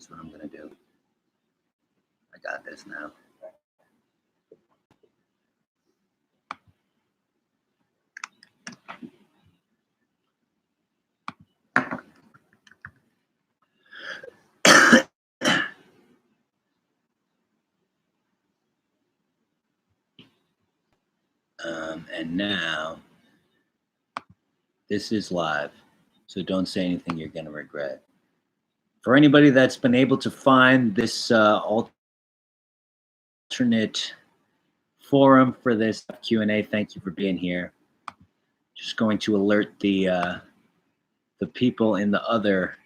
That's what I'm going to do. I got this now. And now, this is live, so don't say anything you're going to regret. For anybody that's been able to find this alternate forum for this Q&A, thank you for being here. Just going to alert the people in the other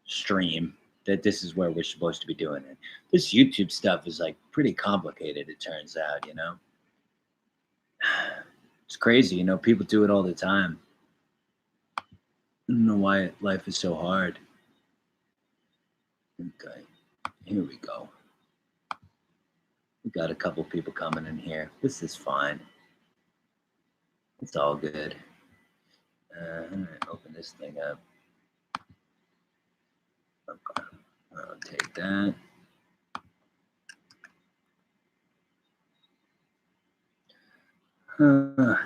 stream that this is where we're supposed to be doing it. This YouTube stuff is like pretty complicated, it turns out, you know. It's crazy, you know, people do it all the time. I don't know why life is so hard. Okay, here we go. We got a couple people coming in here. This is fine. It's all good. I'm gonna open this thing up. Okay, I'll take that.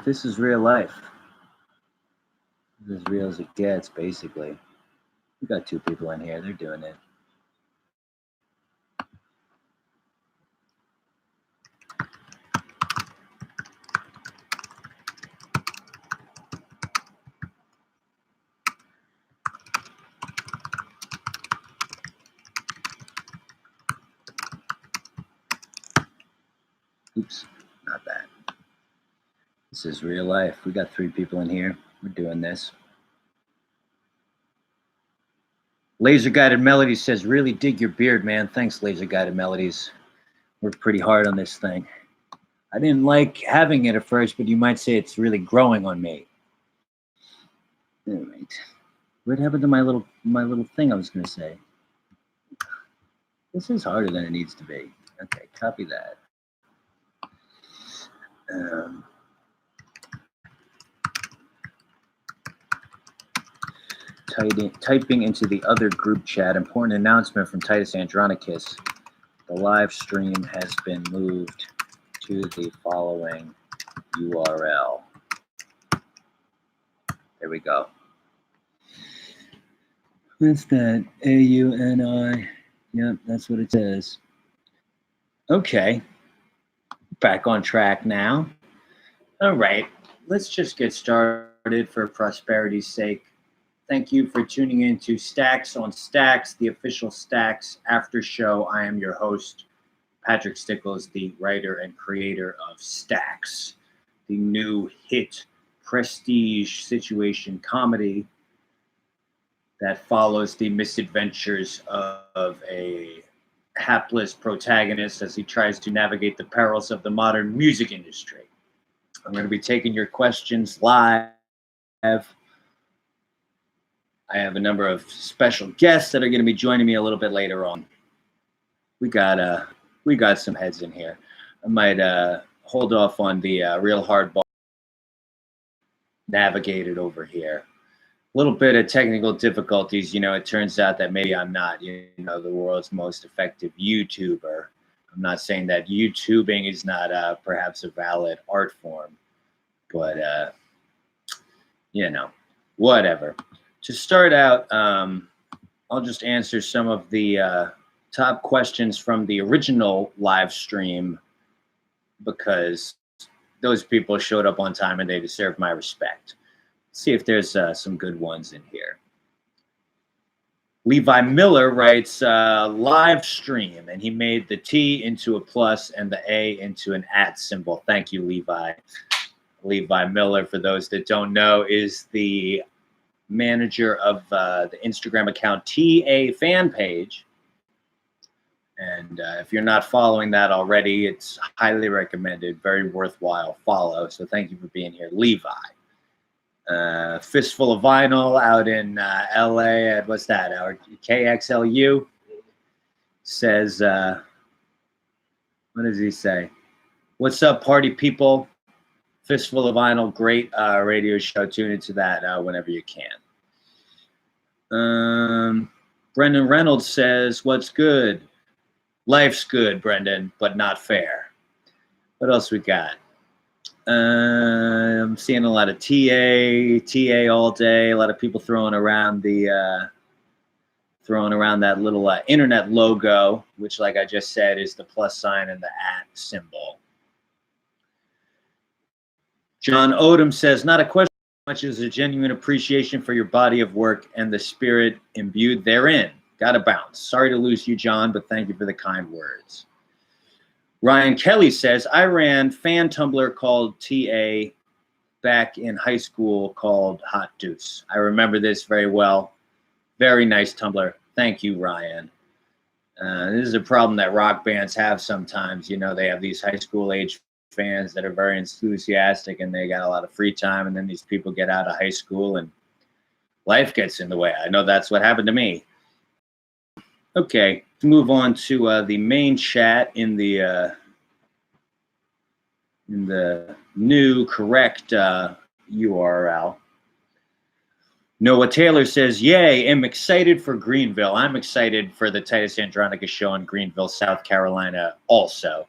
This is real life. This is as real as it gets, basically. We got two people in here. They're doing it. Oops, not that. This is real life. We got three people in here. We're doing this. Laser Guided Melodies says, really dig your beard, man. Thanks, Laser Guided Melodies. Worked pretty hard on this thing. I didn't like having it at first, but you might say it's really growing on me. All right. What happened to my little thing I was going to say? This is harder than it needs to be. Okay, copy that. Typing into the other group chat, important announcement from Titus Andronicus. The live stream has been moved to the following URL. There we go. What's that? AUNI. Yep, that's what it says. Okay. Back on track now. All right. Let's just get started for prosperity's sake. Thank you for tuning in to Stacks on Stacks, the official Stacks after show. I am your host, Patrick Stickles, the writer and creator of Stacks, the new hit prestige situation comedy that follows the misadventures of a hapless protagonist as he tries to navigate the perils of the modern music industry. I'm going to be taking your questions live. I have a number of special guests that are going to be joining me a little bit later on. We got some heads in here. I might hold off on the real hardball. Navigate it over here. A little bit of technical difficulties. You know, it turns out that maybe I'm not, you know, the world's most effective YouTuber. I'm not saying that YouTubing is not perhaps a valid art form, but you know, whatever. To start out, I'll just answer some of the top questions from the original live stream because those people showed up on time and they deserve my respect. Let's see if there's some good ones in here. Levi Miller writes, live stream, and he made the T into a plus and the A into an @ symbol. Thank you, Levi. Levi Miller, for those that don't know, is the manager of the Instagram account TA Fan Page. And if you're not following that already, it's highly recommended, very worthwhile follow. So thank you for being here, Levi. Fistful of Vinyl out in LA at, what's that, our KXLU, says, what does he say? What's up, party people? Fistful of Vinyl, great radio show. Tune into that whenever you can. Brendan Reynolds says, what's good? Life's good, Brendan, but not fair. What else we got? I'm seeing a lot of TA all day. A lot of people throwing around that little internet logo, which, like I just said, is the plus sign and the @ symbol. John Odom says, not a question as much as a genuine appreciation for your body of work and the spirit imbued therein. Gotta bounce. Sorry to lose you, John, but thank you for the kind words. Ryan Kelly says, I ran fan Tumblr called TA back in high school called Hot Deuce. I remember this very well. Very nice Tumblr. Thank you, Ryan. This is a problem that rock bands have sometimes. You know, they have these high school age fans that are very enthusiastic and they got a lot of free time. And then these people get out of high school and life gets in the way. I know that's what happened to me. Okay, let's move on to the main chat in the new correct URL. Noah Taylor says, yay, I'm excited for Greenville. I'm excited for the Titus Andronicus show in Greenville, South Carolina also.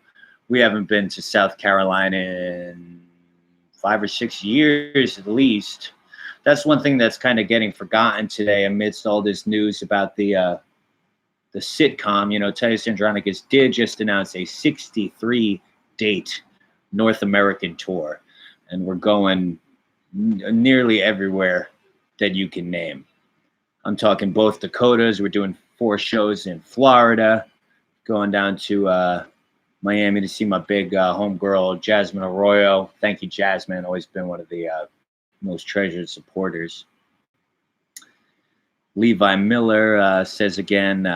We haven't been to South Carolina in 5 or 6 years at least. That's one thing that's kind of getting forgotten today amidst all this news about the sitcom. You know, Titus Andronicus did just announce a 63-date North American tour, and we're going nearly everywhere that you can name. I'm talking both Dakotas. We're doing 4 shows in Florida, going down to Miami to see my big homegirl, Jasmine Arroyo. Thank you, Jasmine. Always been one of the most treasured supporters. Levi Miller says again,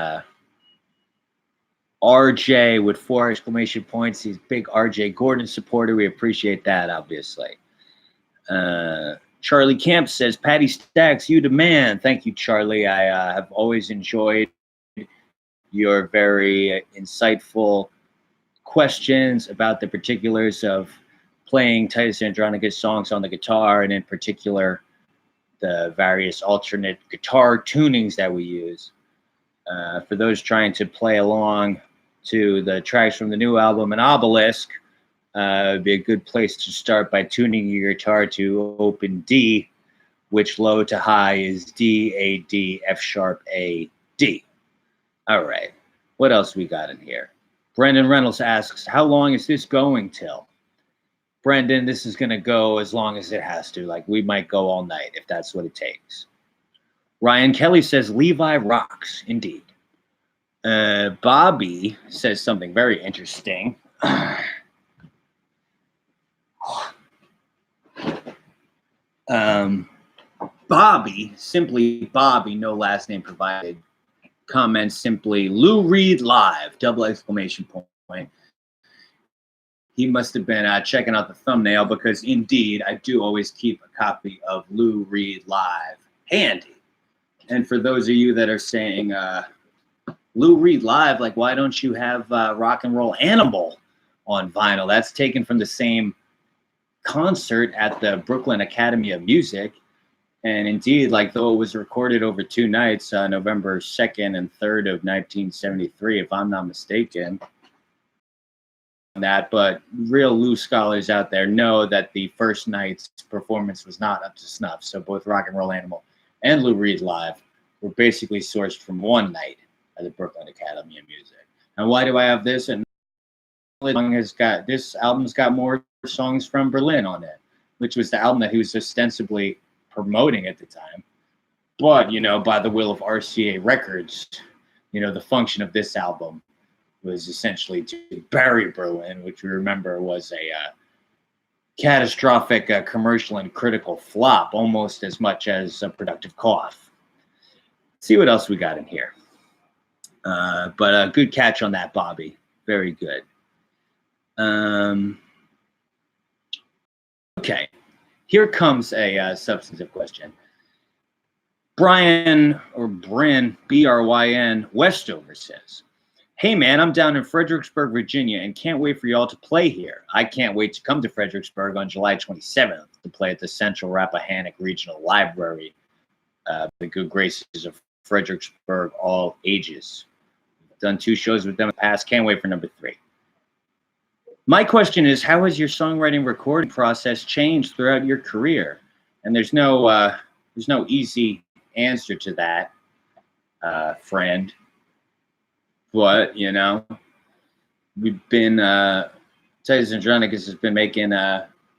RJ with 4 exclamation points. He's a big RJ Gordon supporter. We appreciate that, obviously. Charlie Camp says, Patty Stacks, you the man. Thank you, Charlie. I have always enjoyed your very insightful questions about the particulars of playing Titus Andronicus songs on the guitar, and in particular, the various alternate guitar tunings that we use. For those trying to play along to the tracks from the new album, an Obelisk, would be a good place to start by tuning your guitar to open D, which low to high is D, A, D, F sharp, A, D. All right. What else we got in here? Brendan Reynolds asks, how long is this going till? Brendan, this is going to go as long as it has to. Like, we might go all night if that's what it takes. Ryan Kelly says, Levi rocks, indeed. Bobby says something very interesting. Bobby, simply Bobby, no last name provided, comments simply, Lou Reed live, double exclamation point. He must have been checking out the thumbnail, because indeed, I do always keep a copy of Lou Reed live handy. And for those of you that are saying, Lou Reed live, like, why don't you have Rock and Roll Animal on vinyl? That's taken from the same concert at the Brooklyn Academy of Music. And indeed, like, though it was recorded over 2 nights, November 2nd and 3rd of 1973, if I'm not mistaken, that, but real Lou scholars out there know that the first night's performance was not up to snuff. So both Rock and Roll Animal and Lou Reed live were basically sourced from one night at the Brooklyn Academy of Music. And why do I have this? And this album's got more songs from Berlin on it, which was the album that he was ostensibly promoting at the time. But, you know, by the will of RCA Records, you know, the function of this album was essentially to bury Berlin, which we remember was a catastrophic commercial and critical flop, almost as much as a productive cough. Let's see what else we got in here. But a good catch on that, Bobby. Very good. Okay, here comes a substantive question. Brian, or Bryn, B-R-Y-N, Westover says, hey, man, I'm down in Fredericksburg, Virginia, and can't wait for y'all to play here. I can't wait to come to Fredericksburg on July 27th to play at the Central Rappahannock Regional Library, the good graces of Fredericksburg, all ages. Done 2 shows with them in the past. Can't wait for number 3. My question is, how has your songwriting recording process changed throughout your career? And there's no easy answer to that, friend. But, you know, we've been, Titus Andronicus has been making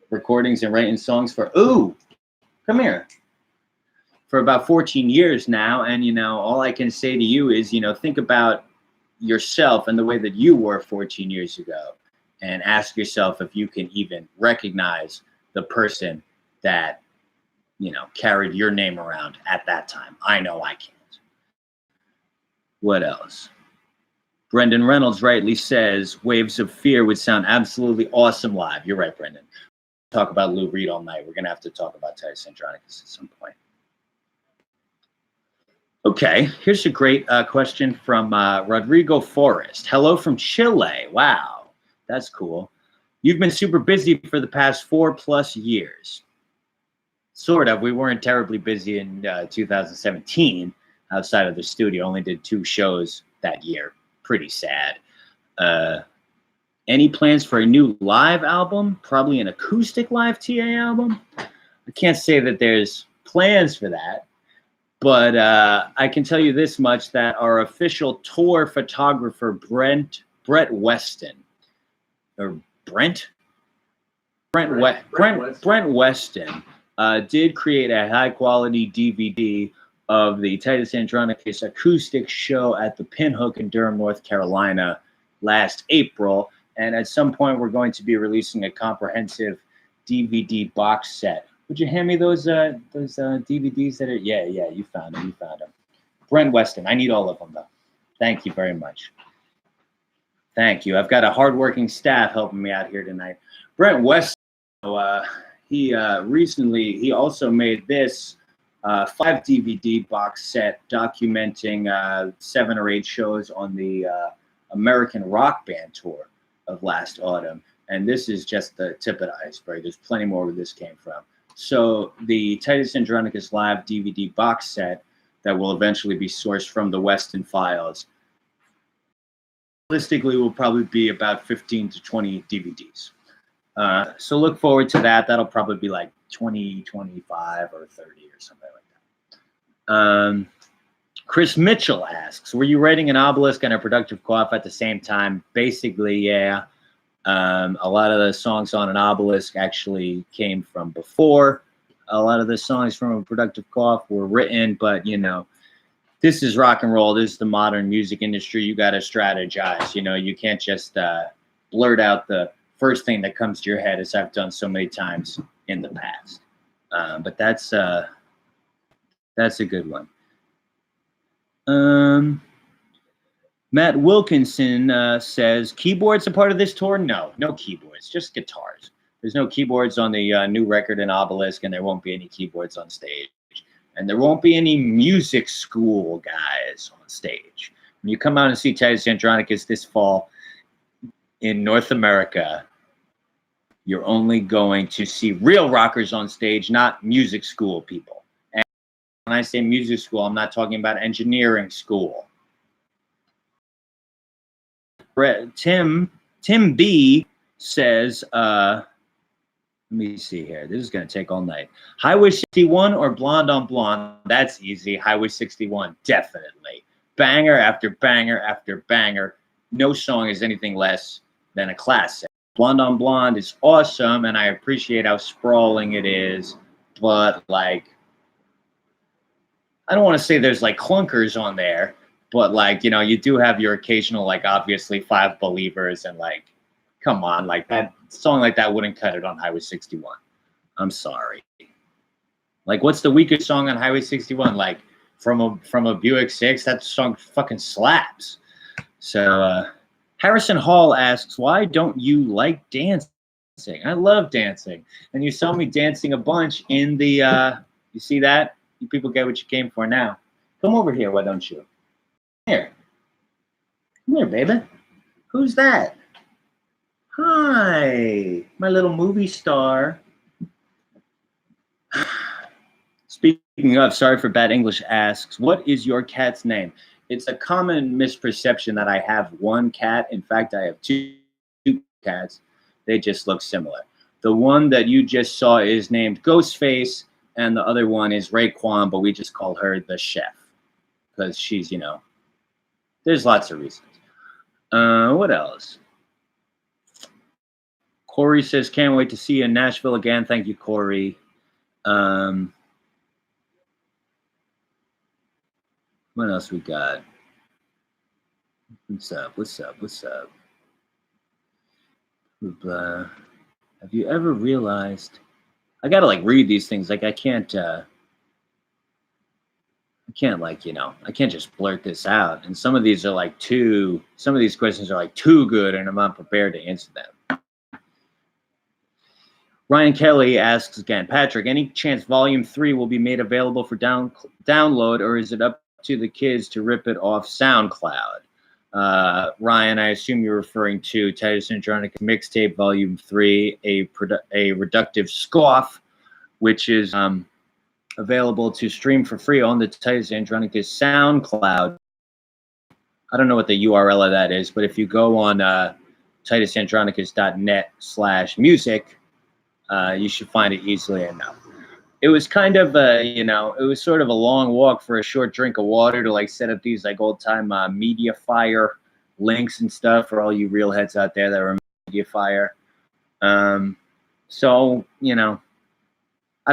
recordings and writing songs for, come here, for about 14 years now. And, you know, all I can say to you is, you know, think about yourself and the way that you were 14 years ago, and ask yourself if you can even recognize the person that, you know, carried your name around at that time. I know I can't. What else? Brendan Reynolds rightly says Waves of Fear would sound absolutely awesome live. You're right, Brendan. Talk about Lou Reed all night. We're going to have to talk about Titus Andronicus at some point. Okay, here's a great question from Rodrigo Forrest. Hello from Chile. Wow, that's cool. You've been super busy for the past 4+ years. Sort of. We weren't terribly busy in 2017 outside of the studio. Only did 2 shows that year. Pretty sad. Any plans for a new live album? Probably an acoustic live TA album. I can't say that there's plans for that. But I can tell you this much, that our official tour photographer, Brent Weston, did create a high-quality DVD of the Titus Andronicus acoustic show at the Pinhook in Durham, North Carolina last April. And at some point, we're going to be releasing a comprehensive DVD box set. Would you hand me those DVDs that are? Yeah, you found them. Brent Weston. I need all of them, though. Thank you very much. Thank you. I've got a hardworking staff helping me out here tonight. Brent Weston, he also made this 5 DVD box set documenting 7 or 8 shows on the American Rock Band tour of last autumn. And this is just the tip of the iceberg. There's plenty more where this came from. So the Titus Andronicus live DVD box set that will eventually be sourced from the Weston files, realistically, will probably be about 15 to 20 DVDs. So look forward to that. That'll probably be like 20, 25, or 30 or something like that. Chris Mitchell asks, were you writing an Obelisk and a Productive Cough at the same time? Basically, yeah. A lot of the songs on an Obelisk actually came from before. A lot of the songs from a Productive Cough were written, but, you know, this is rock and roll. This is the modern music industry. You got to strategize. You know, you can't just blurt out the first thing that comes to your head, as I've done so many times in the past. But that's a good one. Matt Wilkinson says, keyboards a part of this tour? No keyboards, just guitars. There's no keyboards on the new record in Obelisk, and there won't be any keyboards on stage. And there won't be any music school guys on stage. When you come out and see Titus Andronicus this fall in North America, you're only going to see real rockers on stage, not music school people. And when I say music school, I'm not talking about engineering school. Tim B says, let me see here. This is going to take all night. Highway 61 or Blonde on Blonde? That's easy. Highway 61, definitely. Banger after banger after banger. No song is anything less than a classic. Blonde on Blonde is awesome, and I appreciate how sprawling it is. But, like, I don't want to say there's, like, clunkers on there. But, like, you know, you do have your occasional, like, obviously 5 Believers, and, like, come on, like, that song like that wouldn't cut it on Highway 61. I'm sorry. Like, what's the weakest song on Highway 61? Like, from a Buick 6, that song fucking slaps. So, Harrison Hall asks, why don't you like dancing? I love dancing. And you saw me dancing a bunch in the, you see that? You people get what you came for now. Come over here, why don't you? Here. Come here, baby. Who's that? Hi, my little movie star. Speaking Speaking of, sorry for bad English asks, what is your cat's name? It's a common misperception that I have one cat. In fact, I have two cats. They just look similar. The one that you just saw is named Ghostface, and the other one is Raekwon, but we just call her the chef because she's, there's lots of reasons. What else? Corey says, can't wait to see you in Nashville again. Thank you, Corey. What else we got? What's up? Have you ever realized? I gotta read these things. I can't I can't just blurt this out. And some of these are some of these questions are too good, and I'm not prepared to answer them. Ryan Kelly asks again, Patrick, any chance Volume 3 will be made available for download, or is it up to the kids to rip it off SoundCloud? Ryan, I assume you're referring to Titus Andronicus Mixtape Volume 3, a reductive scoff, which is available to stream for free on the Titus Andronicus SoundCloud. I don't know what the URL of that is, but if you go on titusandronicus.net/music, you should find it easily enough. It was kind of it was sort of a long walk for a short drink of water to set up these old-time Mediafire links and stuff for all you real heads out there that were Mediafire. So, I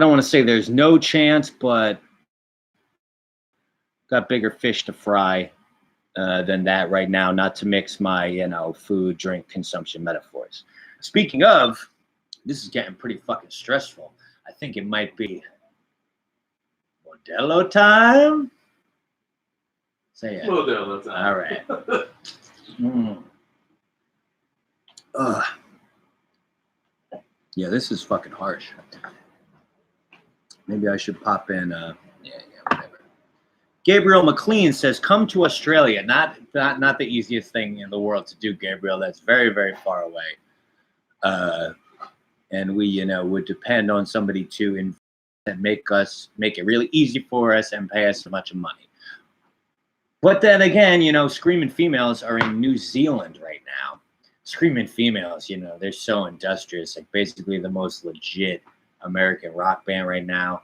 don't want to say there's no chance, but got bigger fish to fry than that right now, not to mix my, food, drink consumption metaphors. Speaking of, this is getting pretty fucking stressful. I think it might be Modelo time. Say it. Modelo time. All right. Yeah, this is fucking harsh. Maybe I should pop in. Whatever. Gabriel McLean says, "Come to Australia." Not the easiest thing in the world to do, Gabriel. That's very, very far away. And we, would depend on somebody to invest and make it really easy for us and pay us a bunch of money. But then again, Screaming Females are in New Zealand right now. Screaming Females, they're so industrious, basically the most legit American rock band right now.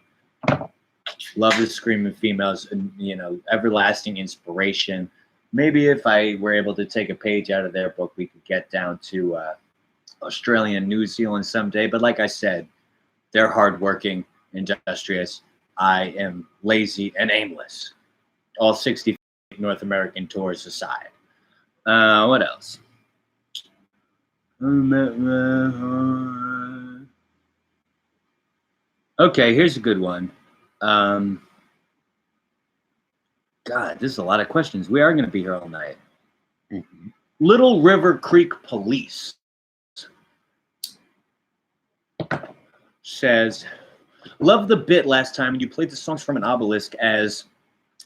Love the Screaming Females, and everlasting inspiration. Maybe if I were able to take a page out of their book, we could get down to Australia and New Zealand someday. But like I said, they're hardworking, industrious. I am lazy and aimless. All 60 North American tours aside. What else? Okay, here's a good one. God, this is a lot of questions. We are going to be here all night. Mm-hmm. Little River Creek Police says, love the bit last time you played the songs from an obelisk as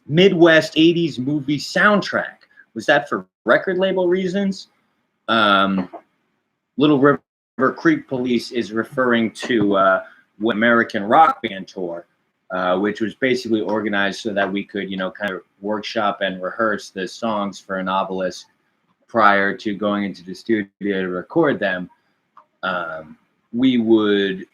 Midwest 80s movie soundtrack. Was that for record label reasons? Little River Creek Police is referring to American Rock Band Tour, which was basically organized so that we could, kind of workshop and rehearse the songs for an obelisk prior to going into the studio to record them. We would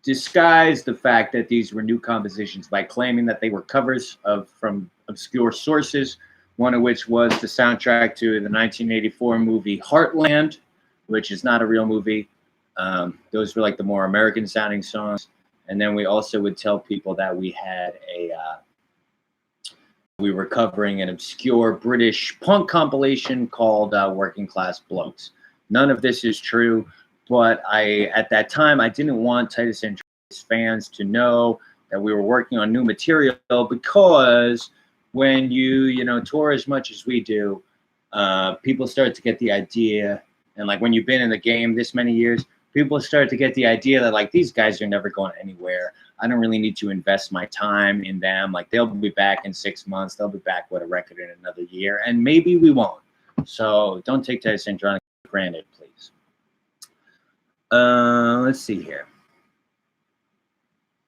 disguise the fact that these were new compositions by claiming that they were covers from obscure sources, one of which was the soundtrack to the 1984 movie Heartland, which is not a real movie. Those were the more American sounding songs. And then we also would tell people that we had we were covering an obscure British punk compilation called Working Class Blokes. None of this is true, but at that time, I didn't want Titus Andronicus fans to know that we were working on new material, because when you tour as much as we do, people start to get the idea, and when you've been in the game this many years, people start to get the idea that these guys are never going anywhere. I don't really need to invest my time in them. They'll be back in 6 months. They'll be back with a record in another year, and maybe we won't. So don't take Titus Andronicus for granted, please. Let's see here.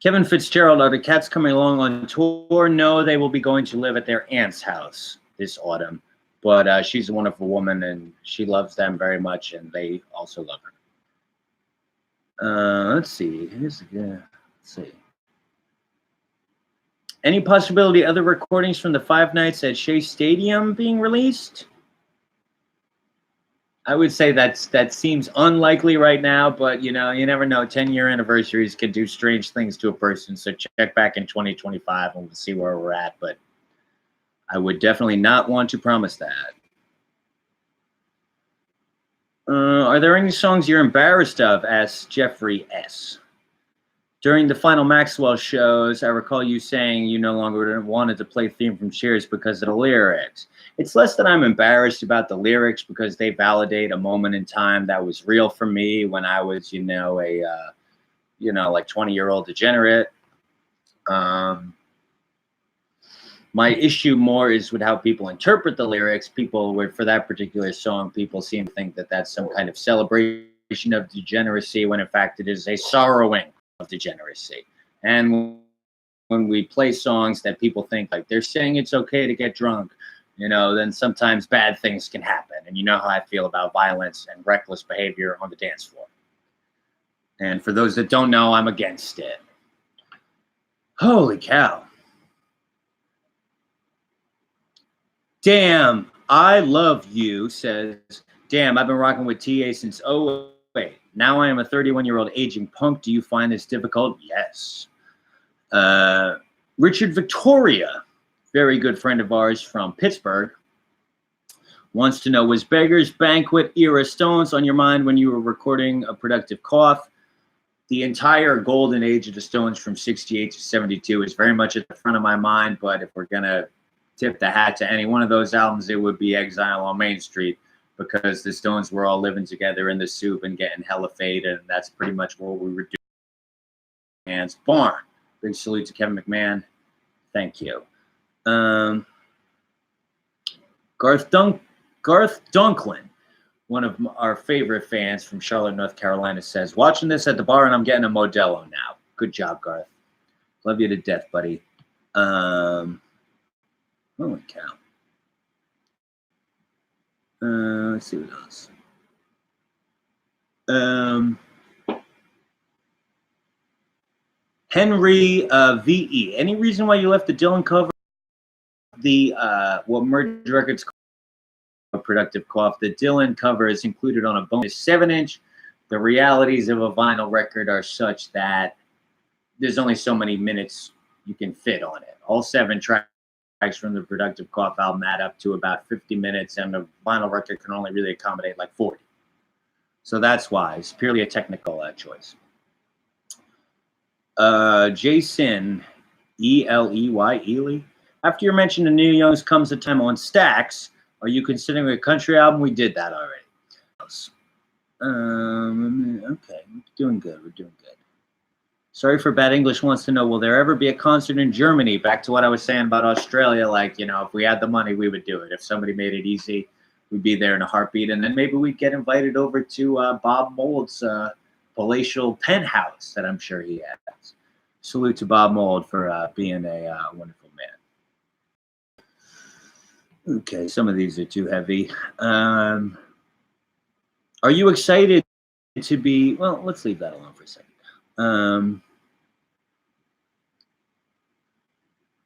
Kevin Fitzgerald, are the Cats coming along on tour? No, they will be going to live at their aunt's house this autumn. But she's a wonderful woman, and she loves them very much, and they also love her. Let's see. Let's see. Any possibility other recordings from the 5 nights at Shea Stadium being released? I would say that seems unlikely right now, but you never know. 10-year anniversaries can do strange things to a person. So check back in 2025 and we'll see where we're at. But I would definitely not want to promise that. Are there any songs you're embarrassed of? Asks Jeffrey S. During the final Maxwell shows, I recall you saying you no longer wanted to play Theme from Cheers because of the lyrics. It's less that I'm embarrassed about the lyrics because they validate a moment in time that was real for me when I was, a 20-year-old degenerate. My issue more is with how people interpret the lyrics. For that particular song, people seem to think that that's some kind of celebration of degeneracy when in fact it is a sorrowing of degeneracy. And when we play songs that people think like they're saying it's okay to get drunk, then sometimes bad things can happen. And you know how I feel about violence and reckless behavior on the dance floor. And for those that don't know, I'm against it. Holy cow. Damn, I love you, says, damn, I've been rocking with TA since 08. Now I am a 31-year-old aging punk. Do you find this difficult? Yes. Richard Victoria, very good friend of ours from Pittsburgh, wants to know, was Beggar's Banquet era Stones on your mind when you were recording A Productive Cough? The entire golden age of the Stones from 68 to 72 is very much at the front of my mind, but if we're going to tip the hat to any one of those albums, it would be Exile on Main Street, because the Stones were all living together in the soup and getting hella faded, and that's pretty much what we were doing. Hands Barn. Big salute to Kevin McMahon. Thank you. Garth Dunklin, one of our favorite fans from Charlotte, North Carolina, says, watching this at the bar and I'm getting a Modelo now. Good job, Garth. Love you to death, buddy. Holy cow. Let's see what else. Henry VE. Any reason why you left the Dylan cover? The what Merge Records called A Productive Cough. The Dylan cover is included on a bonus 7-inch. The realities of a vinyl record are such that there's only so many minutes you can fit on it. All 7 tracks from the Productive Cough album add up to about 50 minutes, and the vinyl record can only really accommodate like 40. So that's why. It's purely a technical choice. Jason, E-L-E-Y, Ely. After you mentioned the Neil Young's Comes a Time on Stax, are you considering a country album? We did that already. Okay, we're doing good. Sorry for Bad English wants to know, will there ever be a concert in Germany? Back to what I was saying about Australia, if we had the money, we would do it. If somebody made it easy, we'd be there in a heartbeat. And then maybe we'd get invited over to Bob Mould's palatial penthouse that I'm sure he has. Salute to Bob Mould for being a wonderful man. Okay, some of these are too heavy. Are you excited to be, well, let's leave that alone for a second.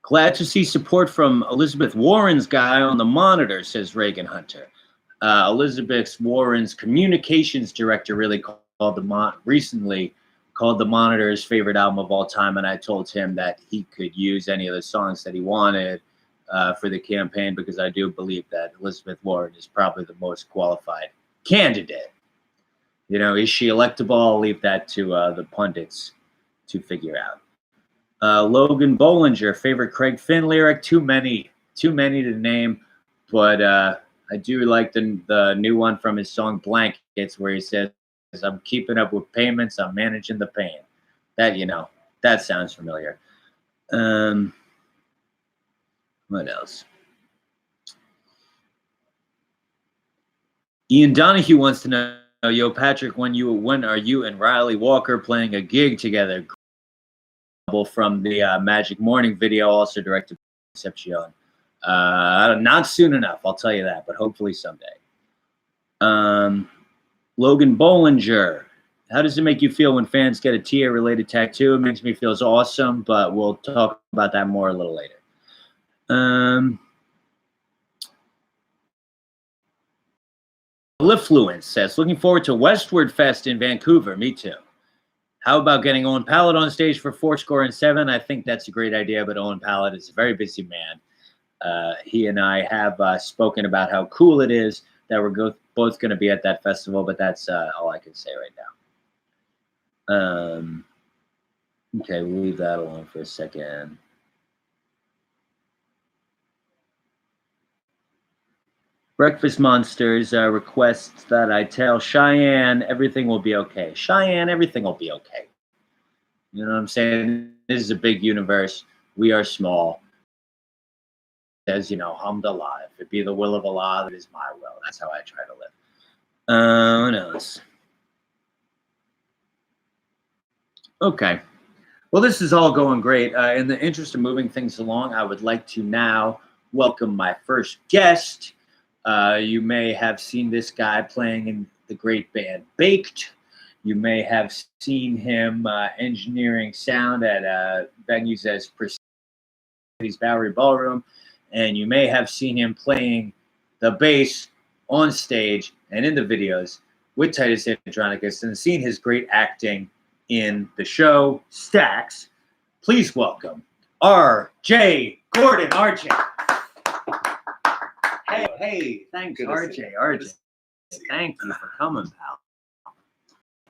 Glad to see support from Elizabeth Warren's guy on the monitor, says Reagan Hunter. Elizabeth Warren's communications director really recently called The Monitor his favorite album of all time, and I told him that he could use any of the songs that he wanted for the campaign, because I do believe that Elizabeth Warren is probably the most qualified candidate. Is she electable? I'll leave that to the pundits to figure out. Logan Bollinger, favorite Craig Finn lyric? Too many to name, but I do like the new one from his song Blankets, where he says, I'm keeping up with payments, I'm managing the pain. That sounds familiar. What else? Ian Donahue wants to know, yo, Patrick, when are you and Ryley Walker playing a gig together? from the Magic Morning video, also directed by Concepcion. Not soon enough, I'll tell you that, but hopefully someday. Logan Bollinger. How does it make you feel when fans get a Tia-related tattoo? It makes me feel awesome, but we'll talk about that more a little later. Lifluence says, looking forward to Westward Fest in Vancouver. Me too. How about getting Owen Pallett on stage for 4-7? I think that's a great idea, but Owen Pallett is a very busy man. He and I have spoken about how cool it is that we're both going to be at that festival, but that's all I can say right now. Okay, we'll leave that alone for a second. Breakfast Monsters requests that I tell Cheyenne everything will be okay. Cheyenne, everything will be okay. You know what I'm saying? This is a big universe. We are small. As you know, alhamdulillah. If it be the will of Allah, that is my will. That's how I try to live. What else? Okay. Well, this is all going great. In the interest of moving things along, I would like to now welcome my first guest. You may have seen this guy playing in the great band Baked. You may have seen him engineering sound at venues as Prestige Bowery Ballroom. And you may have seen him playing the bass on stage and in the videos with Titus Andronicus and seen his great acting in the show Stacks. Please welcome R.J. Gordon. R.J. Hey, thanks, R.J. R.J. Thank you for coming, pal.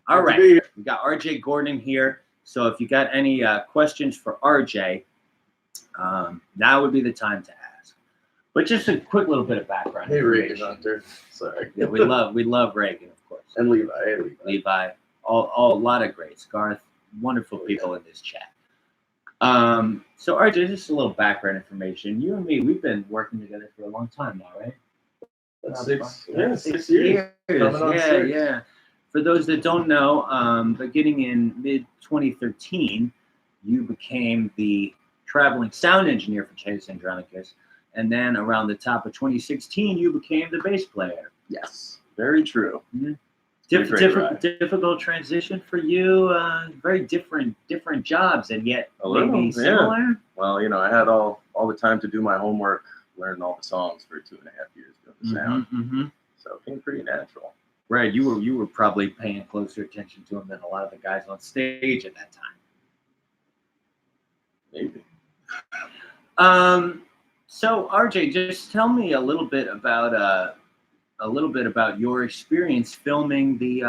All right, we got R.J. Gordon here. So if you got any questions for R.J., now would be the time to ask. But just a quick little bit of background. Hey, Reagan Hunter. Sorry. Yeah, we love Reagan, of course. And Levi. Levi. All a lot of greats. Garth, wonderful people in this chat. So RJ, just a little background information. You and me, we've been working together for a long time now, right? That's 6 years. Yeah. For those that don't know, beginning in mid-2013, you became the traveling sound engineer for Titus Andronicus. And then around the top of 2016, you became the bass player. Yes, very true. Mm-hmm. Difficult transition for you. Very different jobs, and yet maybe similar. Yeah. Well, you know, I had all the time to do my homework, learn all the songs for 2.5 years doing the sound. Mm-hmm. So it came pretty natural. Right, you were probably paying closer attention to him than a lot of the guys on stage at that time. Maybe. So RJ, just tell me a little bit about your experience filming the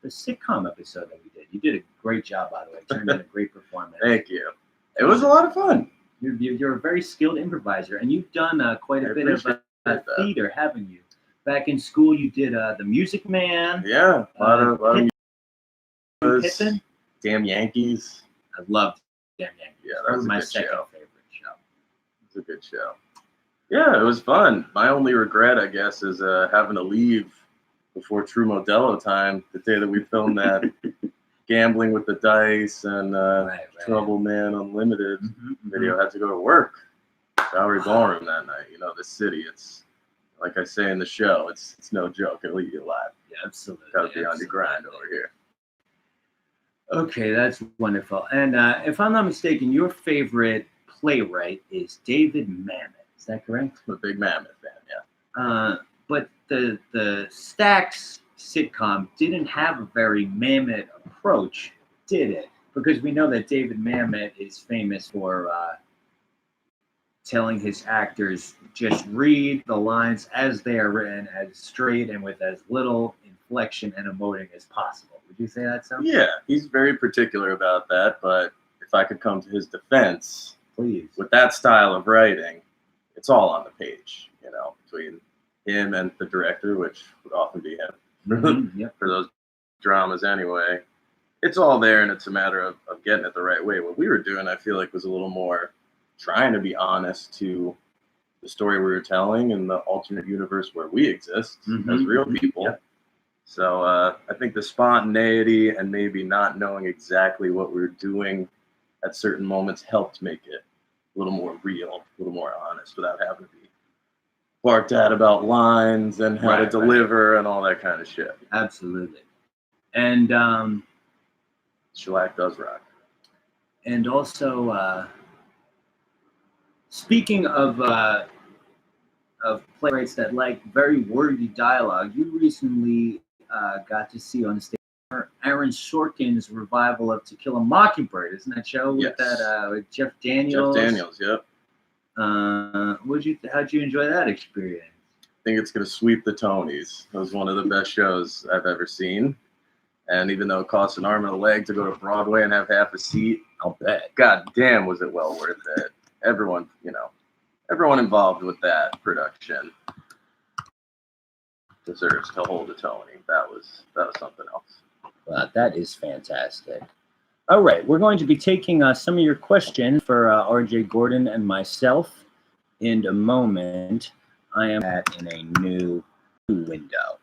sitcom episode that we did. You did a great job, by the way. It turned in a great performance. Thank you. It was a lot of fun. You're a very skilled improviser, and you've done quite a bit of theater, haven't you? Back in school, you did The Music Man. Yeah, a lot of Pippin. Damn Yankees. I loved Damn Yankees. Yeah, that was my a good second show. favorite show. It was a good show. Yeah, it was fun. My only regret, I guess, is having to leave before True Modelo time, the day that we filmed that Gambling with the Dice and Trouble Man Unlimited video. Had to go to work. Bowery Ballroom that night. You know, the city, it's, like I say in the show, it's no joke. It'll eat you alive. Yeah, absolutely. Got to be on your grind over here. Okay, that's wonderful. And if I'm not mistaken, your favorite playwright is David Mamet. Is that correct? I'm a big Mammoth fan, yeah. But the Stacks sitcom didn't have a very Mamet approach, did it? Because we know that David Mamet is famous for telling his actors just read the lines as they are written, as straight and with as little inflection and emoting as possible. Would you say that, so? Yeah, he's very particular about that, but if I could come to his defense, please. With that style of writing, it's all on the page, you know, between him and the director, which would often be him for those dramas anyway. It's all there, and it's a matter of getting it the right way. What we were doing, I feel like, was a little more trying to be honest to the story we were telling and the alternate universe where we exist as real people. Yep. So I think the spontaneity and maybe not knowing exactly what we were doing at certain moments helped make it a little more real, a little more honest, without having to be barked at about lines and how to deliver and all that kind of shit. Absolutely. And Shellac does rock. And also, speaking of playwrights that like very wordy dialogue, you recently got to see on stage Aaron Sorkin's revival of To Kill a Mockingbird. Isn't that show with with Jeff Daniels? Jeff Daniels, yep. How'd you enjoy that experience? I think it's gonna sweep the Tonys. It was one of the best shows I've ever seen. And even though it costs an arm and a leg to go to Broadway and have half a seat, I'll bet. God damn, was it well worth it. Everyone involved with that production deserves to hold a Tony. That was something else. Wow, that is fantastic. All right, we're going to be taking some of your questions for RJ Gordon and myself in a moment. I am in a new window.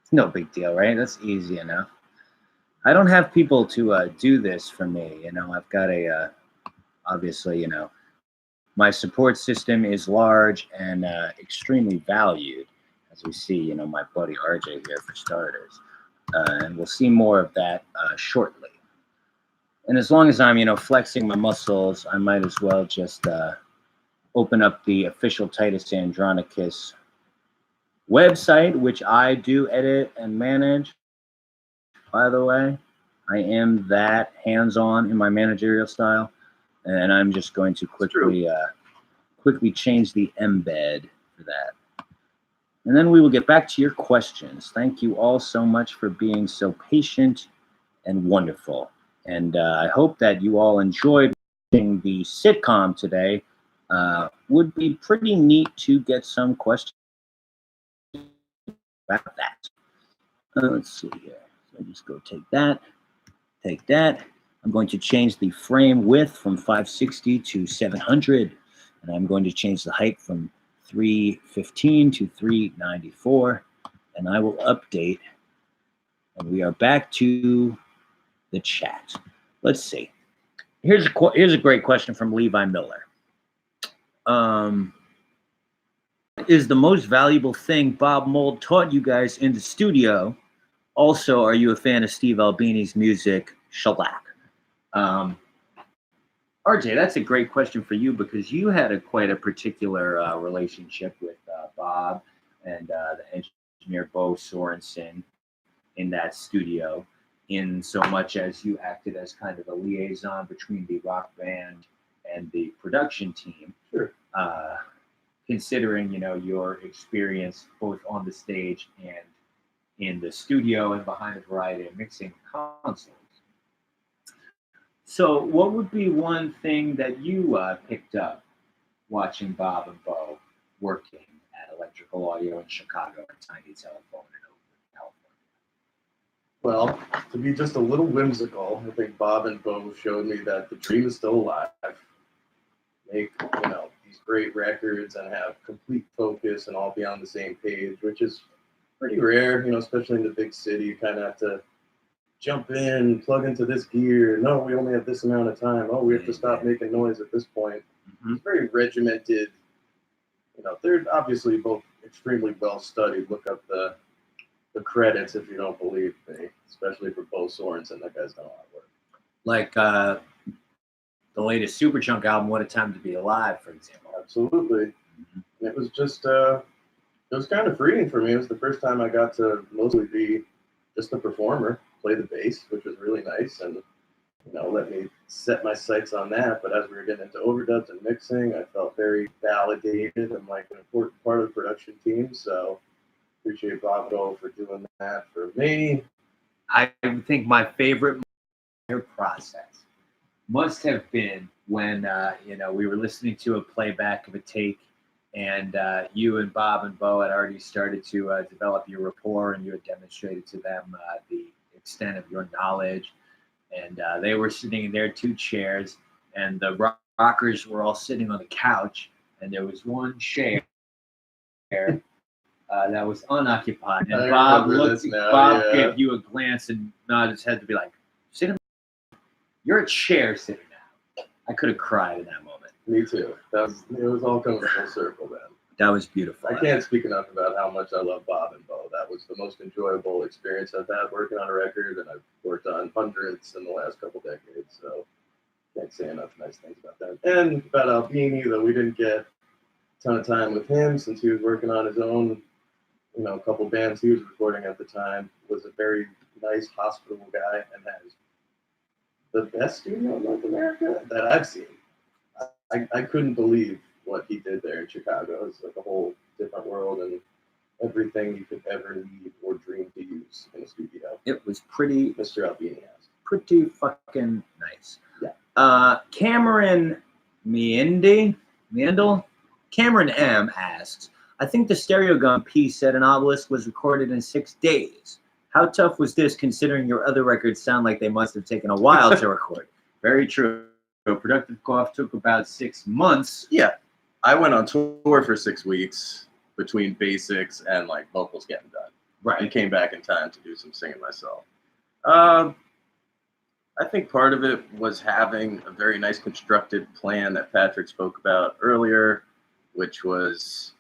It's no big deal, right? That's easy enough. I don't have people to do this for me. I've got obviously, my support system is large and extremely valued, as we see, my buddy RJ here for starters. And we'll see more of that shortly. And as long as I'm, flexing my muscles, I might as well just open up the official Titus Andronicus website, which I do edit and manage. By the way, I am that hands-on in my managerial style, and I'm just going to quickly change the embed for that. And then we will get back to your questions. Thank you all so much for being so patient and wonderful. And I hope that you all enjoyed watching the sitcom today. Would be pretty neat to get some questions about that. Let's see here. So just go take that. I'm going to change the frame width from 560 to 700. And I'm going to change the height from 315 to 394. And I will update. And we are back to the chat. Let's see. Here's a great question from Levi Miller. Is the most valuable thing Bob Mould taught you guys in the studio? Also, are you a fan of Steve Albini's music, Shellac? RJ, that's a great question for you because you had quite a particular relationship with Bob and the engineer Bo Sorensen in that studio, in so much as you acted as kind of a liaison between the rock band and the production team. Sure. Considering, your experience both on the stage and in the studio and behind a variety of mixing consoles. So what would be one thing that you picked up watching Bob and Bo working at Electrical Audio in Chicago and Tiny Telephone in Oakland, California? Well, to be just a little whimsical, I think Bob and Bo showed me that the dream is still alive. Make, these great records and have complete focus and all be on the same page, which is pretty rare, especially in the big city. You kind of have to jump in, plug into this gear. No, we only have this amount of time. Oh, we have to stop making noise at this point. Mm-hmm. It's very regimented. They're obviously both extremely well studied. Look up the credits if you don't believe me, especially for Bo Sorensen. That guy's done a lot of work. Like the latest Superchunk album, What a Time to Be Alive, for example. Absolutely. Mm-hmm. It was just, it was kind of freeing for me. It was the first time I got to mostly be just a performer, play the bass, which was really nice, and let me set my sights on that. But as we were getting into overdubs and mixing, I felt very validated and like an important part of the production team. So appreciate Bob Go for doing that for me. I think my favorite process must have been when we were listening to a playback of a take, and you and Bob and Bo had already started to develop your rapport, and you had demonstrated to them the extent of your knowledge. And they were sitting in their two chairs, and the rockers were all sitting on the couch, and there was one chair that was unoccupied. And Bob gave you a glance and nodded his head to be like, "Sit in. You're a chair sitting now." I could have cried in that moment. Me too. It was all coming full circle then. That was beautiful. I can't speak enough about how much I love Bob and Bo. That was the most enjoyable experience I've had working on a record, and I've worked on hundreds in the last couple decades, so can't say enough nice things about that. And about Albini, though we didn't get a ton of time with him since he was working on his own, a couple bands he was recording at the time, was a very nice, hospitable guy and has the best studio in North America that I've seen. I couldn't believe what he did there in Chicago. It's like a whole different world and everything you could ever need or dream to use in a studio. It was pretty, Mr. Albini has. Pretty fucking nice. Yeah. Cameron Meandle? Cameron M asks, I think the Stereo Gun piece at an obelisk was recorded in 6 days. How tough was this considering your other records sound like they must have taken a while to record? Very true. Productive Cough took about 6 months. Yeah. I went on tour for 6 weeks between basics and like vocals getting done. Right. And came back in time to do some singing myself. I think part of it was having a very nice constructed plan that Patrick spoke about earlier, which was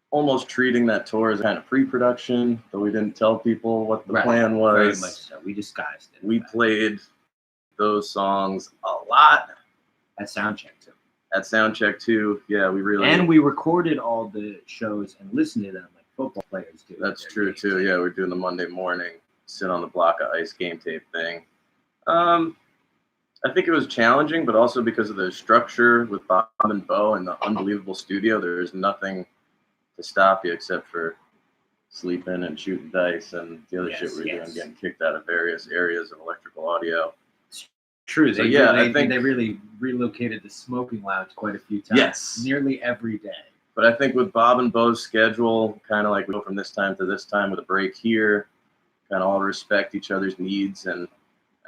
almost treating that tour as kind of pre-production, though we didn't tell people what the plan was. Very much so. We disguised it. We played those songs a lot. At Soundcheck, too. At Soundcheck, too. Yeah, we really... And we recorded all the shows and listened to them like football players do. That's true, too. Yeah, we're doing the Monday morning, sit on the block of ice game tape thing. I think it was challenging, but also because of the structure with Bob and Bo and the unbelievable studio, there's nothing to stop you except for sleeping and shooting dice and the other shit we're doing, getting kicked out of various areas of electrical audio. True. So, I think they really relocated the smoking lounge quite a few times. Yes. Nearly every day. But I think with Bob and Bo's schedule, kind of like we go from this time to this time with a break here, kind of all respect each other's needs. And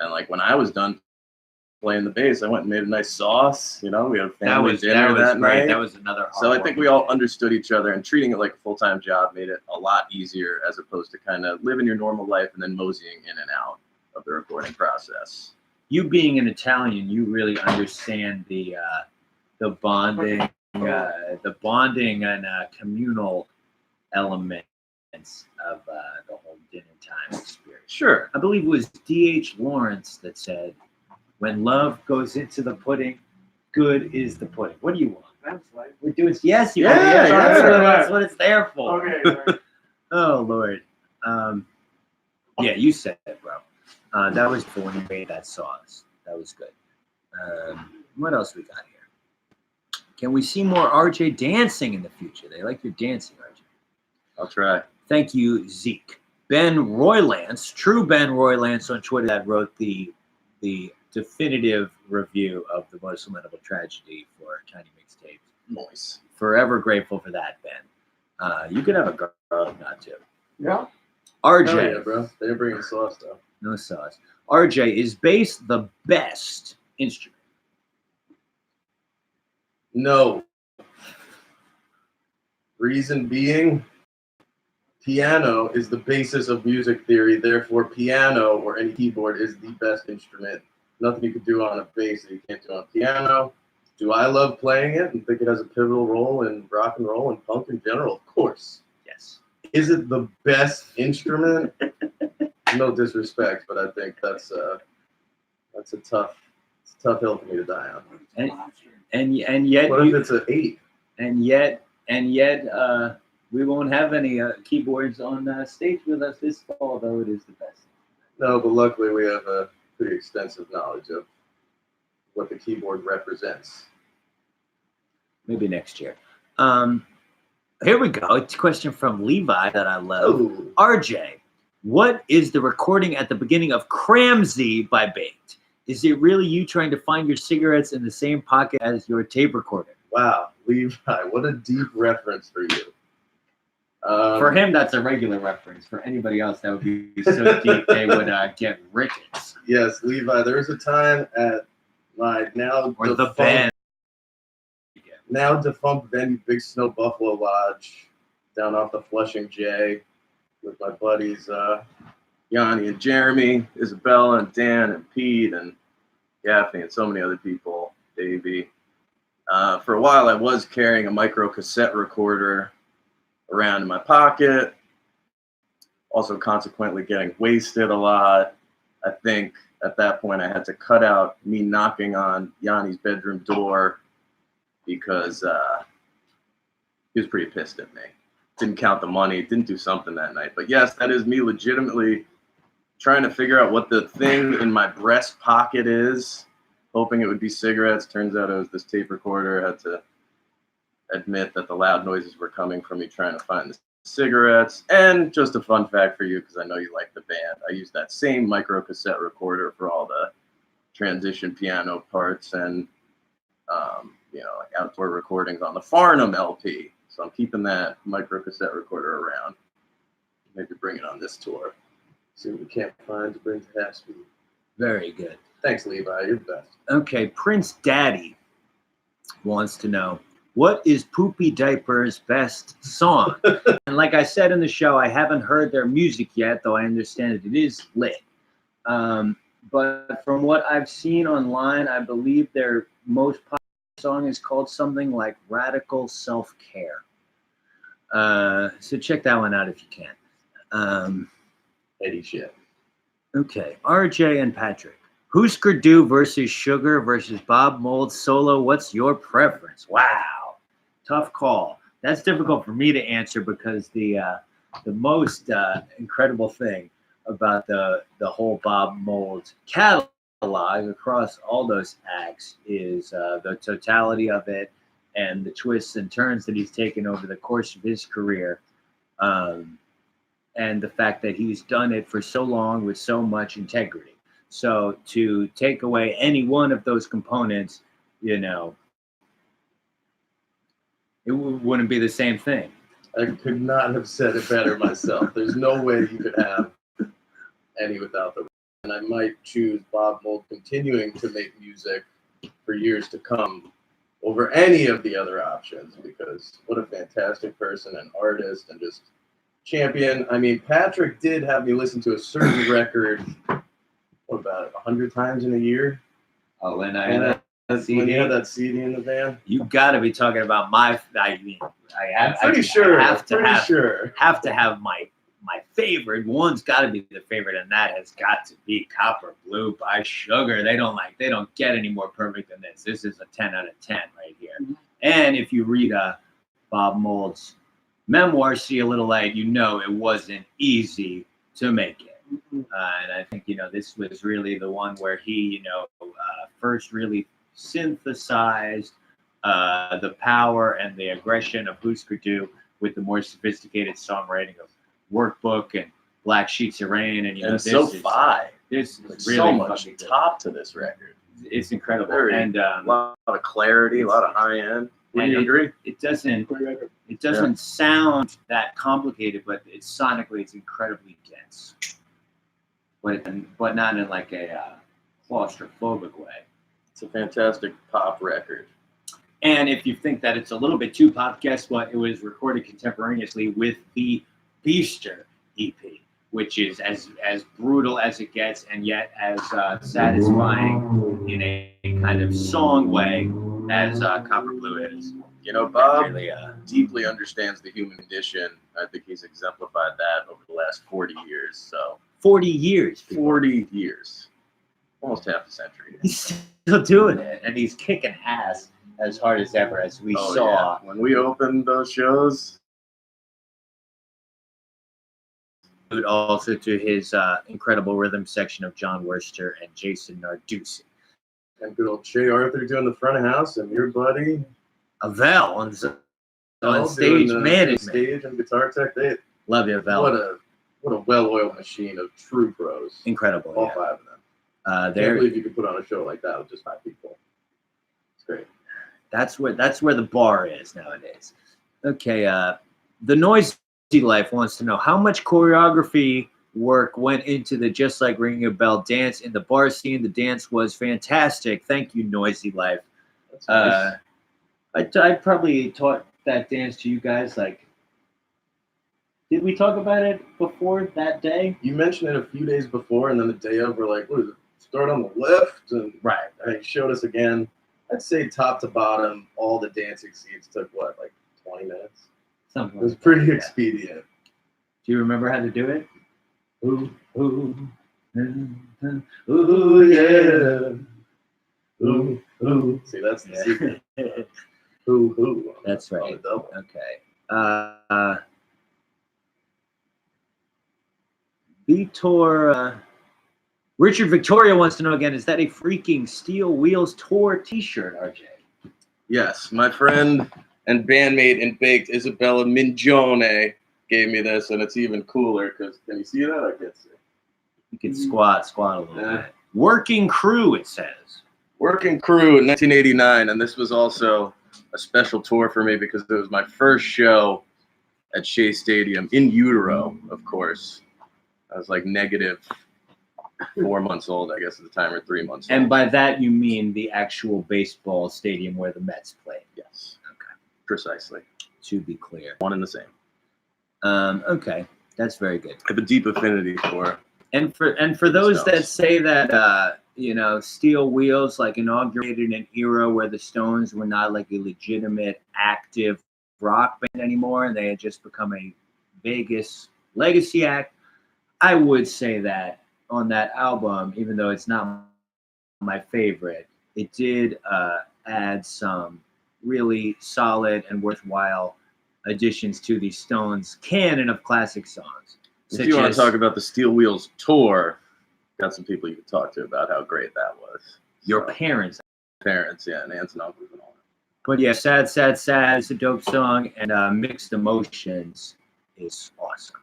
like when I was done playing the bass, I went and made a nice sauce. We had a family dinner that night. That was another. So I think we all understood each other, and treating it like a full-time job made it a lot easier as opposed to kind of living your normal life and then moseying in and out of the recording process. You being an Italian, you really understand the bonding, and communal elements of the whole dinner time experience. Sure. I believe it was D.H. Lawrence that said, "When love goes into the pudding, good is the pudding." What do you want? That's right. We're doing yes, you Yeah, that's what it's there for. Okay. Oh Lord. Yeah, you said it, bro. That was for when you made that sauce. That was good. What else we got here? Can we see more RJ dancing in the future? They like your dancing, RJ. I'll try. Thank you, Zeke. Ben Roylance, true Ben Roylance on Twitter, that wrote the definitive review of the Most Lamentable Tragedy for Tiny Mixtapes. Nice. Forever grateful for that, Ben. You could have a garlic knot too. Yeah. RJ. Oh, yeah, bro. They're bringing sauce, though. No sauce. RJ, is bass the best instrument? No. Reason being, piano is the basis of music theory. Therefore, piano or any keyboard is the best instrument. Nothing you could do on a bass that you can't do on piano. Do I love playing it and think it has a pivotal role in rock and roll and punk in general? Of course. Yes. Is it the best instrument? No disrespect, but I think that's a tough hill for me to die on. And yet, what if it's an 8? And yet, we won't have any keyboards on stage with us this fall, though it is the best. No, but luckily we have a pretty extensive knowledge of what the keyboard represents. Maybe next year. Here we go. It's a question from Levi that I love. Ooh. RJ, what is the recording at the beginning of Cramsy by Baked? Is it really you trying to find your cigarettes in the same pocket as your tape recorder? Wow, Levi, what a deep reference for you. For him, that's a regular reference. For anybody else, that would be so deep they would get rickets. Yes, Levi, there was a time at my now defunct venue, Big Snow Buffalo Lodge, down off the Flushing J, with my buddies Yanni and Jeremy, Isabella and Dan and Pete and Gaffney and so many other people. baby. For a while, I was carrying a micro cassette recorder around in my pocket. Also, consequently, getting wasted a lot. I think at that point, I had to cut out me knocking on Yanni's bedroom door because he was pretty pissed at me. Didn't count the money, didn't do something that night. But yes, that is me legitimately trying to figure out what the thing in my breast pocket is, hoping it would be cigarettes. Turns out it was this tape recorder. I had to admit that the loud noises were coming from me trying to find the cigarettes. And just a fun fact for you, because I know you like the band, I used that same micro cassette recorder for all the transition piano parts and like outdoor recordings on the Farnham LP. So I'm keeping that micro cassette recorder around. Maybe bring it on this tour. See what we can't find to bring to half speed. Very good. Thanks, Levi. You're the best. Okay, Prince Daddy wants to know, what is Poopy Diaper's best song? And like I said in the show, I haven't heard their music yet, though I understand it is lit. But from what I've seen online, I believe their most popular song is called something like Radical Self-Care. So check that one out if you can. Eddie shit. Okay, RJ and Patrick. Husker Du versus Sugar versus Bob Mould solo. What's your preference? Wow, tough call. That's difficult for me to answer because the most incredible thing about the whole Bob Mould catalog across all those acts is the totality of it and the twists and turns that he's taken over the course of his career. And the fact that he's done it for so long with so much integrity. So to take away any one of those components, it wouldn't be the same thing. I could not have said it better myself. There's no way you could have any without the. And I might choose Bob Mould continuing to make music for years to come over any of the other options, because what a fantastic person and artist and just champion. I mean, Patrick did have me listen to a certain record, what, about 100 times in a year? Oh, and I had that CD. When you had that CD in the van? You got to be talking about my. I'm pretty sure. I have to have my favorite. One's got to be the favorite, and that has got to be Copper Blue by Sugar. They don't get any more perfect than this. This is a 10 out of 10 right here. Mm-hmm. And if you read Bob Mould's memoir, See a Little Light, it wasn't easy to make it. Mm-hmm. And I think, this was really the one where he, first really synthesized the power and the aggression of Husker Du with the more sophisticated songwriting of Workbook and Black Sheets of Rain. And, this is really so much top to this record. It's incredible. And a lot of clarity, a lot of high end. Would you agree? It doesn't sound that complicated, but sonically it's incredibly dense. But not in like a claustrophobic way. It's a fantastic pop record. And if you think that it's a little bit too pop, guess what? It was recorded contemporaneously with the Beaster EP, which is as brutal as it gets, and yet as satisfying in a kind of song way as Copper Blue is. Bob really, deeply understands the human condition. I think he's exemplified that over the last 40 years. So 40 years. People. 40 years. Almost half a century. He's still doing it, and he's kicking ass as hard as ever, as we saw. Yeah. When we opened those shows. Also to his incredible rhythm section of John Worcester and Jason Narducci. And good old Che Arthur doing the front of house, and your buddy Avel on stage management. Stage and guitar tech. Love you, Avel. What a well-oiled machine of true pros. Incredible. All 5 of them. I can't believe you could put on a show like that with just 5 people. It's great. That's where the bar is nowadays. Okay, the Noisy Life wants to know how much choreography work went into the Just Like Ringing a Bell dance in the bar scene. The dance was fantastic. Thank you, Noisy Life. That's nice. I probably taught that dance to you guys. Did we talk about it before that day? You mentioned it a few days before, and then the day of, we're like, what is it? Start on the left, and right. And he showed us again. I'd say top to bottom, all the dancing scenes took what, like 20 minutes? Something. It was pretty expedient. Do you remember how to do it? Ooh, ooh, ooh, yeah. Ooh, ooh. See, that's the secret. Ooh, ooh. That's right. On the double. Okay. Vitor, Richard Victoria wants to know again, is that a freaking Steel Wheels Tour t-shirt, RJ? Yes, my friend and bandmate in Baked, Isabella Mingione, gave me this, and it's even cooler because, can you see that? I can't see. You can squat a little bit. Working Crew, it says. Working Crew in 1989, and this was also a special tour for me because it was my first show at Shea Stadium in utero, of course. I was like negative 4 months old, I guess, at the time, or 3 months old. And by that, you mean the actual baseball stadium where the Mets play? Yes. Okay. Precisely. To be clear. One and the same. Okay. That's very good. I have a deep affinity for. And for those that say that, Steel Wheels like inaugurated an era where the Stones were not like a legitimate active rock band anymore, and they had just become a Vegas legacy act, I would say that on that album, even though it's not my favorite, it did add some really solid and worthwhile additions to the Stones canon of classic songs. If you want to talk about the Steel Wheels tour, got some people you could talk to about how great that was. Your parents. Parents, yeah, and aunts and uncles and all that. But yeah, Sad, Sad, Sad is a dope song, and Mixed Emotions is awesome.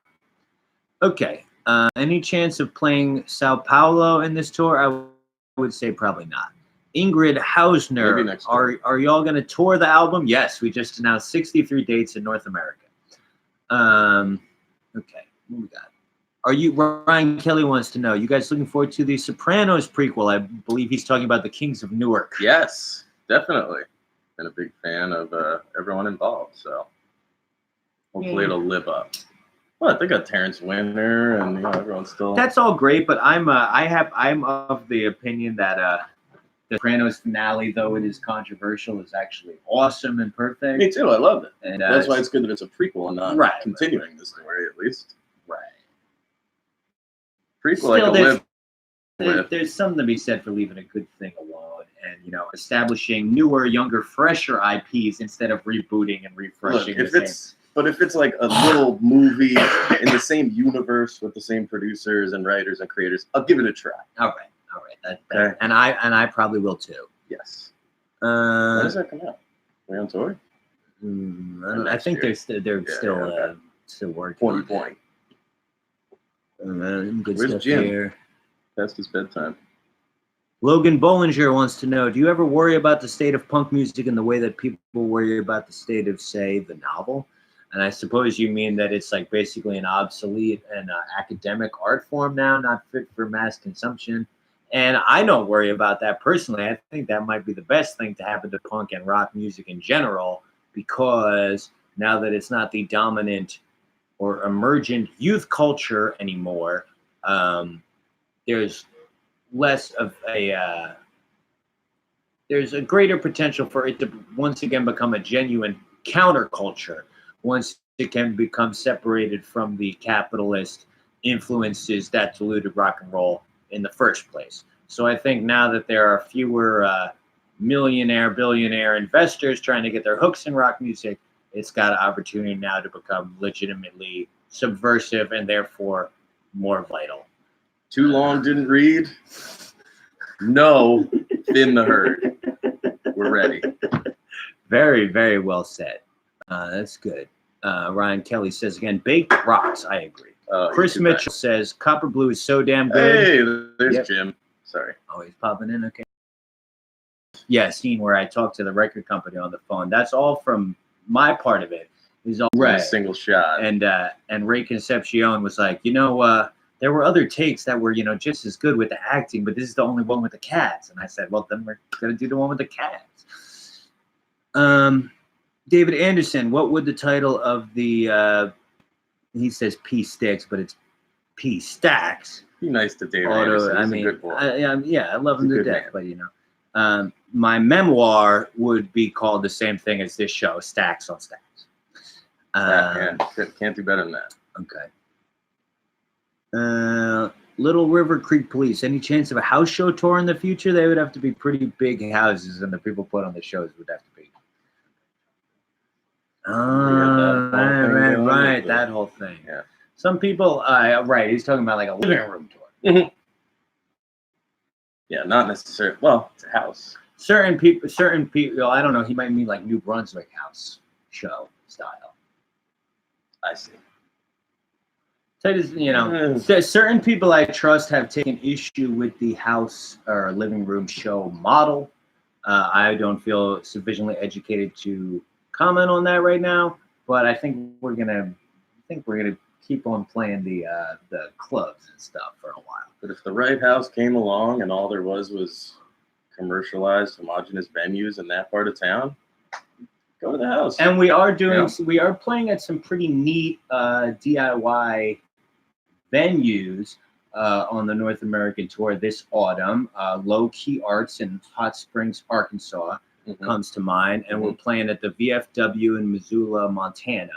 Okay. Any chance of playing Sao Paulo in this tour? I would say probably not. Ingrid Hausner, are y'all going to tour the album? Yes, we just announced 63 dates in North America. Okay, what we got? Ryan Kelly wants to know, you guys looking forward to the Sopranos prequel? I believe he's talking about the Kings of Newark. Yes, definitely. Been a big fan of everyone involved, so hopefully it'll live up. Well, they got Terrence Winter, and everyone's still. That's all great, but I'm of the opinion that the Sopranos finale, though it is controversial, is actually awesome and perfect. Me too. I love it, and that's why it's good that it's a prequel and not continuing the story at least. Right. Prequel, still, I can live with. There's something to be said for leaving a good thing alone, and establishing newer, younger, fresher IPs instead of rebooting and refreshing. But if it's like a little movie in the same universe with the same producers and writers and creators, I'll give it a try. All right. Okay. And I probably will too. Yes. When does that come out? Are we on tour? I think they're still working. Point. Good Where's stuff Jim? here. Past his bedtime. Logan Bollinger wants to know, do you ever worry about the state of punk music in the way that people worry about the state of, say, the novel? And I suppose you mean that it's like basically an obsolete and academic art form now, not fit for mass consumption. And I don't worry about that personally. I think that might be the best thing to happen to punk and rock music in general, because now that it's not the dominant or emergent youth culture anymore, there's less of there's a greater potential for it to once again become a genuine counterculture once it can become separated from the capitalist influences that diluted rock and roll in the first place. So I think now that there are fewer millionaire, billionaire investors trying to get their hooks in rock music, it's got an opportunity now to become legitimately subversive and therefore more vital. Too long didn't read? No, thin the herd. We're ready. Very, very well said. That's good. Ryan Kelly says again, baked rocks. I agree. Chris Mitchell says Copper Blue is so damn good. Hey, there's Jim. Sorry. Oh, he's popping in. Okay. Yeah, scene where I talked to the record company on the phone. That's all from my part of it. Is all right. Single shot. And Ray Concepcion was like, there were other takes that were, just as good with the acting, but this is the only one with the cats. And I said, well, then we're gonna do the one with the cats. David Anderson, what would the title of the he says P Sticks, but it's P Stacks. Be nice to David Anderson. He's a good boy. I love him to death, man. But my memoir would be called the same thing as this show, Stacks on Stacks. Can't do better than that. Okay. Little River Creek Police. Any chance of a house show tour in the future? They would have to be pretty big houses, and the people put on the shows would have to be. Right. That whole thing. Yeah. Some people, right. He's talking about like a living room tour. Mm-hmm. Yeah, not necessarily. Well, it's a house. Certain people. I don't know. He might mean like New Brunswick house show style. I see. Titus, certain people I trust have taken issue with the house or living room show model. I don't feel sufficiently educated to comment on that right now, but I think we're gonna keep on playing the clubs and stuff for a while. But if the right house came along and all there was commercialized, homogenous venues in that part of town, go to the house. And we are playing at some pretty neat DIY venues on the North American tour this autumn. Low Key Arts in Hot Springs, Arkansas comes to mind, and we're playing at the VFW in Missoula, Montana,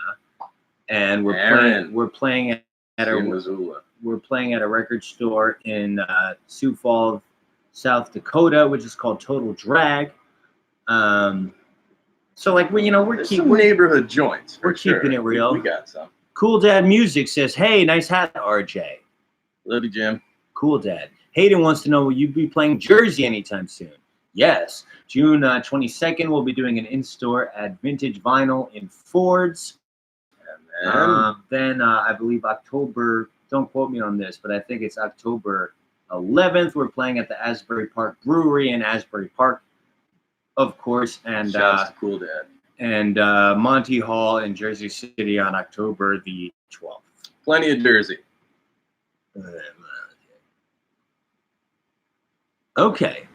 and we're playing at a record store in Sioux Falls, South Dakota, which is called Total Drag. So like we're neighborhood joints. We're keeping it real. We got some. Cool Dad Music says, "Hey, nice hat, RJ." Love you, Jim. Cool Dad. Hayden wants to know, will you be playing Jersey anytime soon? Yes. June 22nd, we'll be doing an in-store at Vintage Vinyl in Fords. Then I believe October, don't quote me on this, but I think it's October 11th. We're playing at the Asbury Park Brewery in Asbury Park, of course. And shouts to Cool Dad. And Monty Hall in Jersey City on October the 12th. Plenty of Jersey. Okay.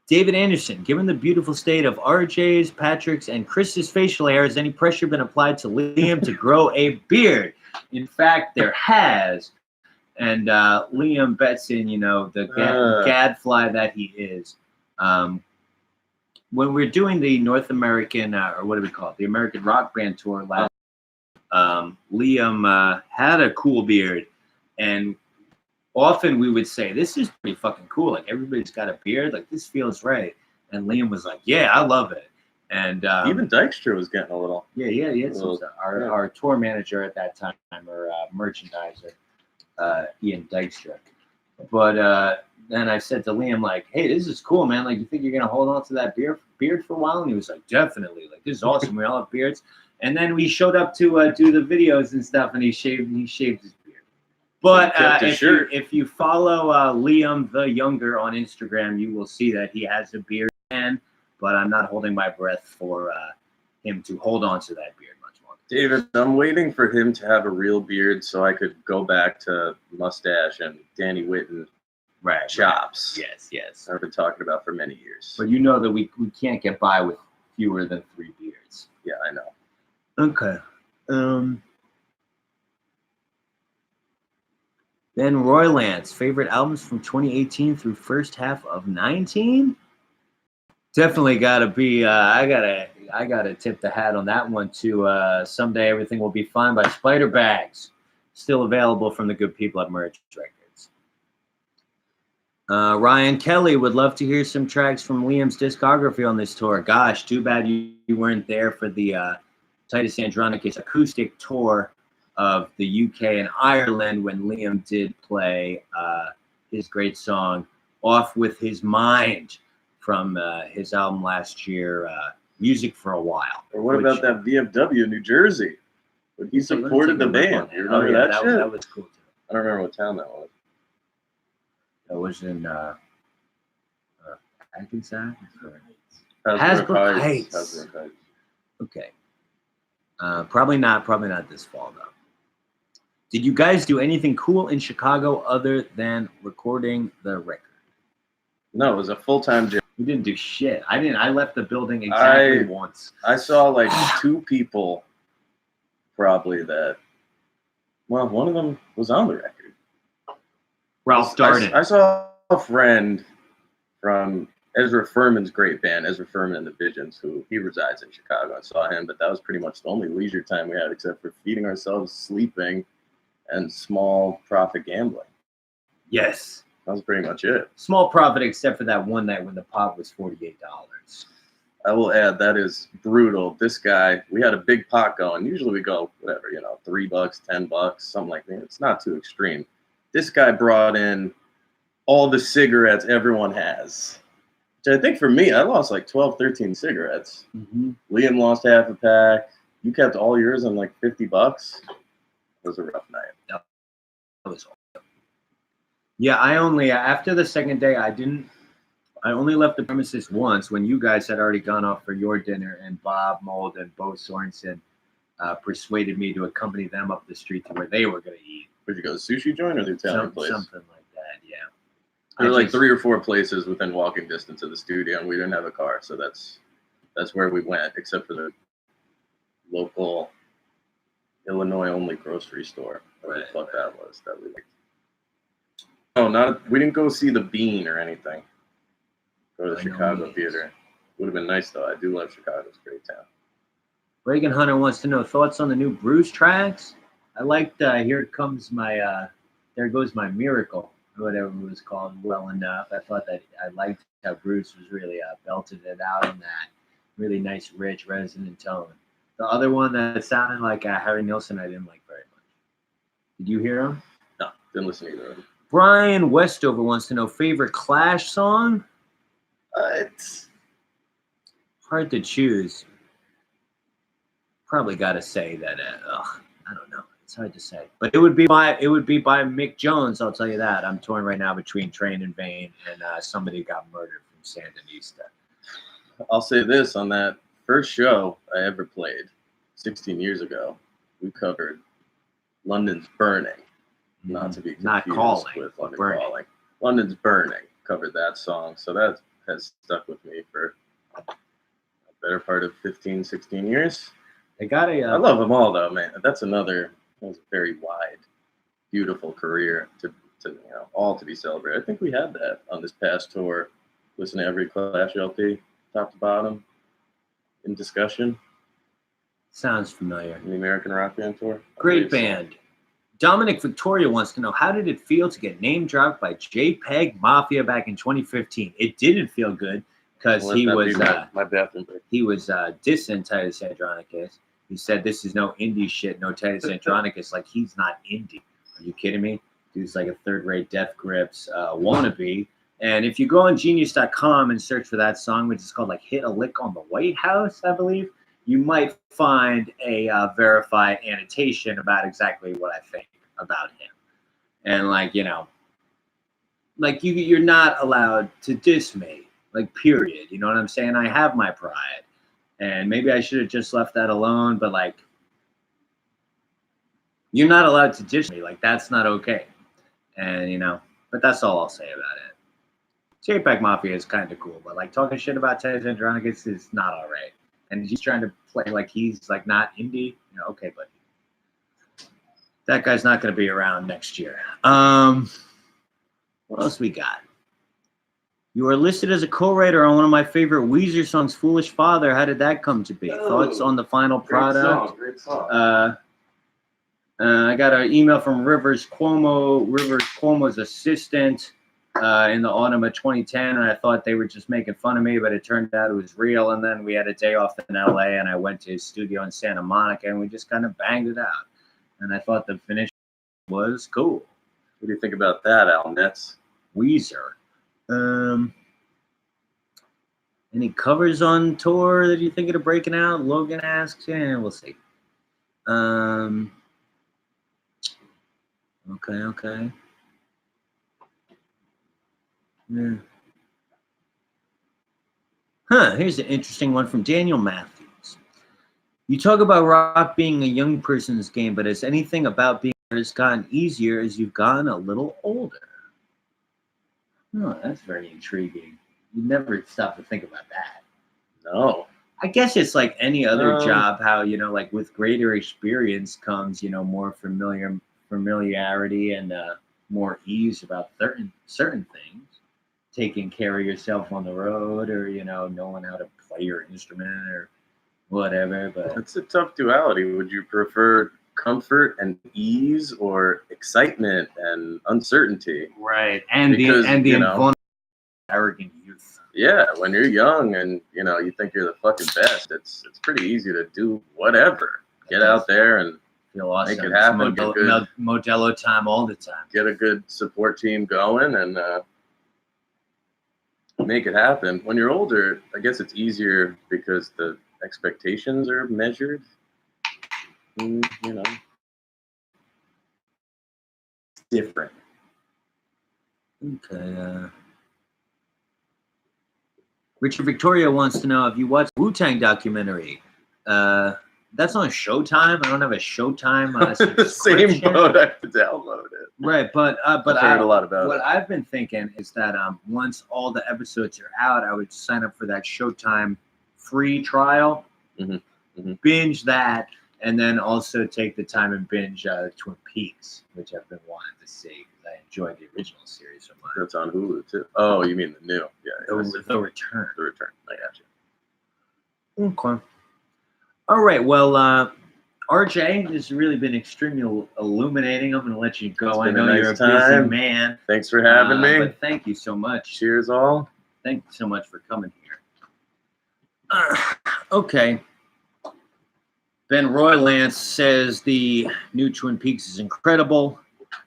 David Anderson, given the beautiful state of RJ's, Patrick's, and Chris's facial hair, has any pressure been applied to Liam to grow a beard? In fact, there has. And Liam Betson, the gadfly that he is. When we're doing the North American, or what do we call it, the American Rock Band tour last, Liam had a cool beard, and often we would say, this is pretty fucking cool. Like, everybody's got a beard. Like, this feels right. And Liam was like, yeah, I love it. And even Dykstra was getting a little. Yeah. Our tour manager at that time, or merchandiser, Ian Dykstra. But then I said to Liam, like, hey, this is cool, man. Like, you think you're going to hold on to that beard for a while? And he was like, definitely. Like, this is awesome. We all have beards. And then we showed up to do the videos and stuff, and he shaved his beard. But if you follow Liam the Younger on Instagram, you will see that he has a beard. But I'm not holding my breath for him to hold on to that beard much longer. David, I'm waiting for him to have a real beard so I could go back to mustache and Danny Whitten chops. Right. Yes. I've been talking about for many years. But you know that we can't get by with fewer than 3 beards. Yeah, I know. Okay. Ben Roylance, favorite albums from 2018 through first half of 19? Definitely gotta be. I gotta tip the hat on that one to Someday Everything Will Be Fine by Spider Bags, still available from the good people at Merch Records. Ryan Kelly would love to hear some tracks from Liam's discography on this tour. Gosh, too bad you weren't there for the Titus Andronicus acoustic tour of the UK and Ireland when Liam did play his great song "Off With His Mind" from his album last year, Music for a While. Or what about that VFW New Jersey? When he supported the band. You remember that shit? That was cool too. I don't remember what town that was. That was in Hackensack? Hasbrook Heights. Okay. Probably not this fall, though. Did you guys do anything cool in Chicago other than recording the record? No, it was a full-time job. We didn't do shit. I left the building exactly once. I saw like 2 people probably that, well, one of them was on the record. Ralph Darden. I saw a friend from Ezra Furman's great band, Ezra Furman and the Visions, who he resides in Chicago. I saw him, but that was pretty much the only leisure time we had except for feeding ourselves, sleeping, and small profit gambling. Yes. That was pretty much it. Small profit except for that one night when the pot was $48. I will add, that is brutal. This guy, we had a big pot going. Usually we go, whatever, $3, $10, something like that. It's not too extreme. This guy brought in all the cigarettes everyone has. Which I think for me, I lost like 12, 13 cigarettes. Mm-hmm. Liam lost half a pack. You kept all yours on like $50. It was a rough night. That was awesome. Yeah, I only, after the second day, I only left the premises once when you guys had already gone off for your dinner, and Bob Mold and Bo Sorensen persuaded me to accompany them up the street to where they were going to eat. Where'd you go, the sushi joint or the Italian place? Something like that, yeah. There were like 3 or 4 places within walking distance of the studio, and we didn't have a car, so that's where we went, except for the local Illinois-only grocery store. What the fuck that was that we liked. No, we didn't go see The Bean or anything. Go to the Chicago theater. Would have been nice though. I do love Chicago. It's a great town. Reagan Hunter wants to know thoughts on the new Bruce tracks. I liked Here Comes My There Goes My Miracle, or whatever it was called, well enough. I thought that I liked how Bruce was really belted it out in that really nice, rich, resonant tone. The other one that sounded like Harry Nilsson, I didn't like very much. Did you hear him? No, didn't listen to either of them. Brian Westover wants to know favorite Clash song. It's hard to choose. Probably got to say that. I don't know. It's hard to say, but it would be by Mick Jones. I'll tell you that. I'm torn right now between Train in Vain and Somebody Got Murdered from Sandinista. I'll say this, on that first show I ever played 16 years ago, we covered London's Burning, not to be confused with London Calling. London's Burning, covered that song, so that has stuck with me for a better part of 15, 16 years. I love them all though, man. That was a very wide, beautiful career to all to be celebrated. I think we had that on this past tour. Listen to every Clash LP, top to bottom, in discussion. Sounds familiar. The American Rock Band tour. Great band. Dominic Victoria wants to know, how did it feel to get name dropped by JPEG Mafia back in 2015? It didn't feel good because he was my bathroom break. He was dissing Titus Andronicus. He said, "This is no indie shit, no Titus Andronicus." Like, he's not indie. Are you kidding me? Dude's like a third-rate Death Grips wannabe. And if you go on Genius.com and search for that song, which is called like "Hit a Lick on the White House," I believe, you might find a verified annotation about exactly what I think about him. And you're not allowed to diss me, like, period. You know what I'm saying? I have my pride. And maybe I should have just left that alone, but you're not allowed to diss me. Like, that's not okay. And, but that's all I'll say about it. JPEG Mafia is kind of cool, but talking shit about Titus Andronicus is not all right. And he's trying to play like he's not indie. Okay, buddy. That guy's not going to be around next year. What else we got? You are listed as a co-writer on one of my favorite Weezer songs, "Foolish Father." How did that come to be? Thoughts on the final product? Great song. I got an email from Rivers Cuomo's assistant in the autumn of 2010, and I thought they were just making fun of me, but it turned out it was real. And then we had a day off in LA, and I went to his studio in Santa Monica, and we just kind of banged it out. And I thought the finish was cool. What do you think about that, Al Nets? Weezer. Any covers on tour that you're thinking of breaking out? Logan asks. Yeah, we'll see. Okay. Yeah. Here's an interesting one from Daniel Matthews. You talk about rock being a young person's game, but has anything about being an artist gotten easier as you've gotten a little older? Oh, that's very intriguing. You never stop to think about that. No. I guess it's like any other job, how, with greater experience comes, more familiarity and more ease about certain things. taking care of yourself on the road, or knowing how to play your instrument or whatever. But it's a tough duality. Would you prefer comfort and ease, or excitement and uncertainty? Right, and Because, the arrogant youth. Yeah, when you're young and you think you're the fucking best, it's pretty easy to do whatever. Get out there and feel awesome. Make it happen. Modelo time all the time. Get a good support team going and make it happen. When you're older, I guess it's easier because the expectations are measured. Different. Okay. Richard Victoria wants to know if you watched Wu-Tang documentary. That's on Showtime. I don't have a Showtime Same boat. I have to download it. Right, but I've heard a lot about what it. I've been thinking is that once all the episodes are out, I would sign up for that Showtime free trial, binge that, and then also take the time and binge Twin Peaks, which I've been wanting to see because I enjoyed the original series so much. That's on Hulu too. Oh, you mean the new? Yeah. The Return. The Return. I got you. Okay. All right. Well, RJ, this has really been extremely illuminating. I'm going to let you go. I know you're a busy man. Thanks for having me. But thank you so much. Cheers, all. Thank you so much for coming here. Okay. Ben Roylance says the new Twin Peaks is incredible.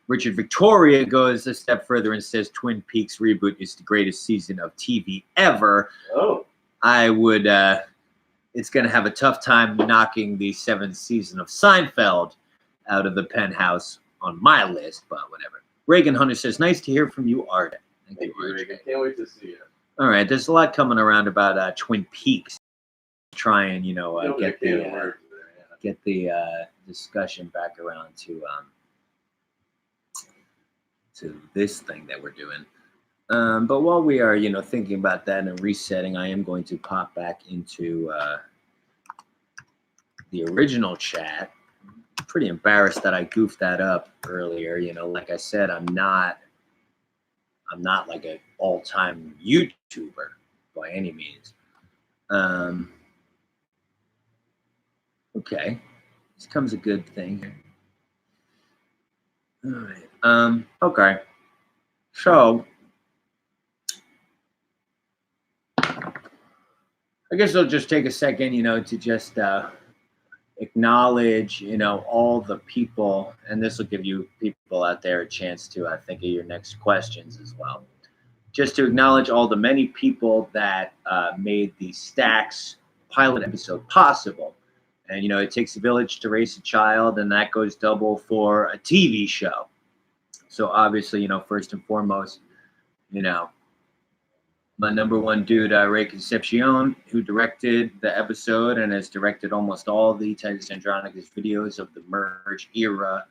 Richard Victoria goes a step further and says Twin Peaks reboot is the greatest season of TV ever. Oh. I would... it's going to have a tough time knocking the 7th season of Seinfeld out of the penthouse on my list, but whatever. Reagan Hunter says, nice to hear from you, Art. Thank you, Reagan. Can't wait to see you. All right, there's a lot coming around about Twin Peaks. Try and, get the discussion back around to this thing that we're doing. But while we are, thinking about that and resetting, I am going to pop back into the original chat. I'm pretty embarrassed that I goofed that up earlier. Like I said, I'm not like an all-time YouTuber by any means. Okay, this comes a good thing here. All right. Okay. So I guess I'll just take a second, to just acknowledge, all the people, and this will give you people out there a chance to think of your next questions as well. Just to acknowledge all the many people that made the Stacks pilot episode possible. And, it takes a village to raise a child, and that goes double for a TV show. So obviously, first and foremost, my number one dude, Ray Concepcion, who directed the episode and has directed almost all the Titus Andronicus videos of the Merge era.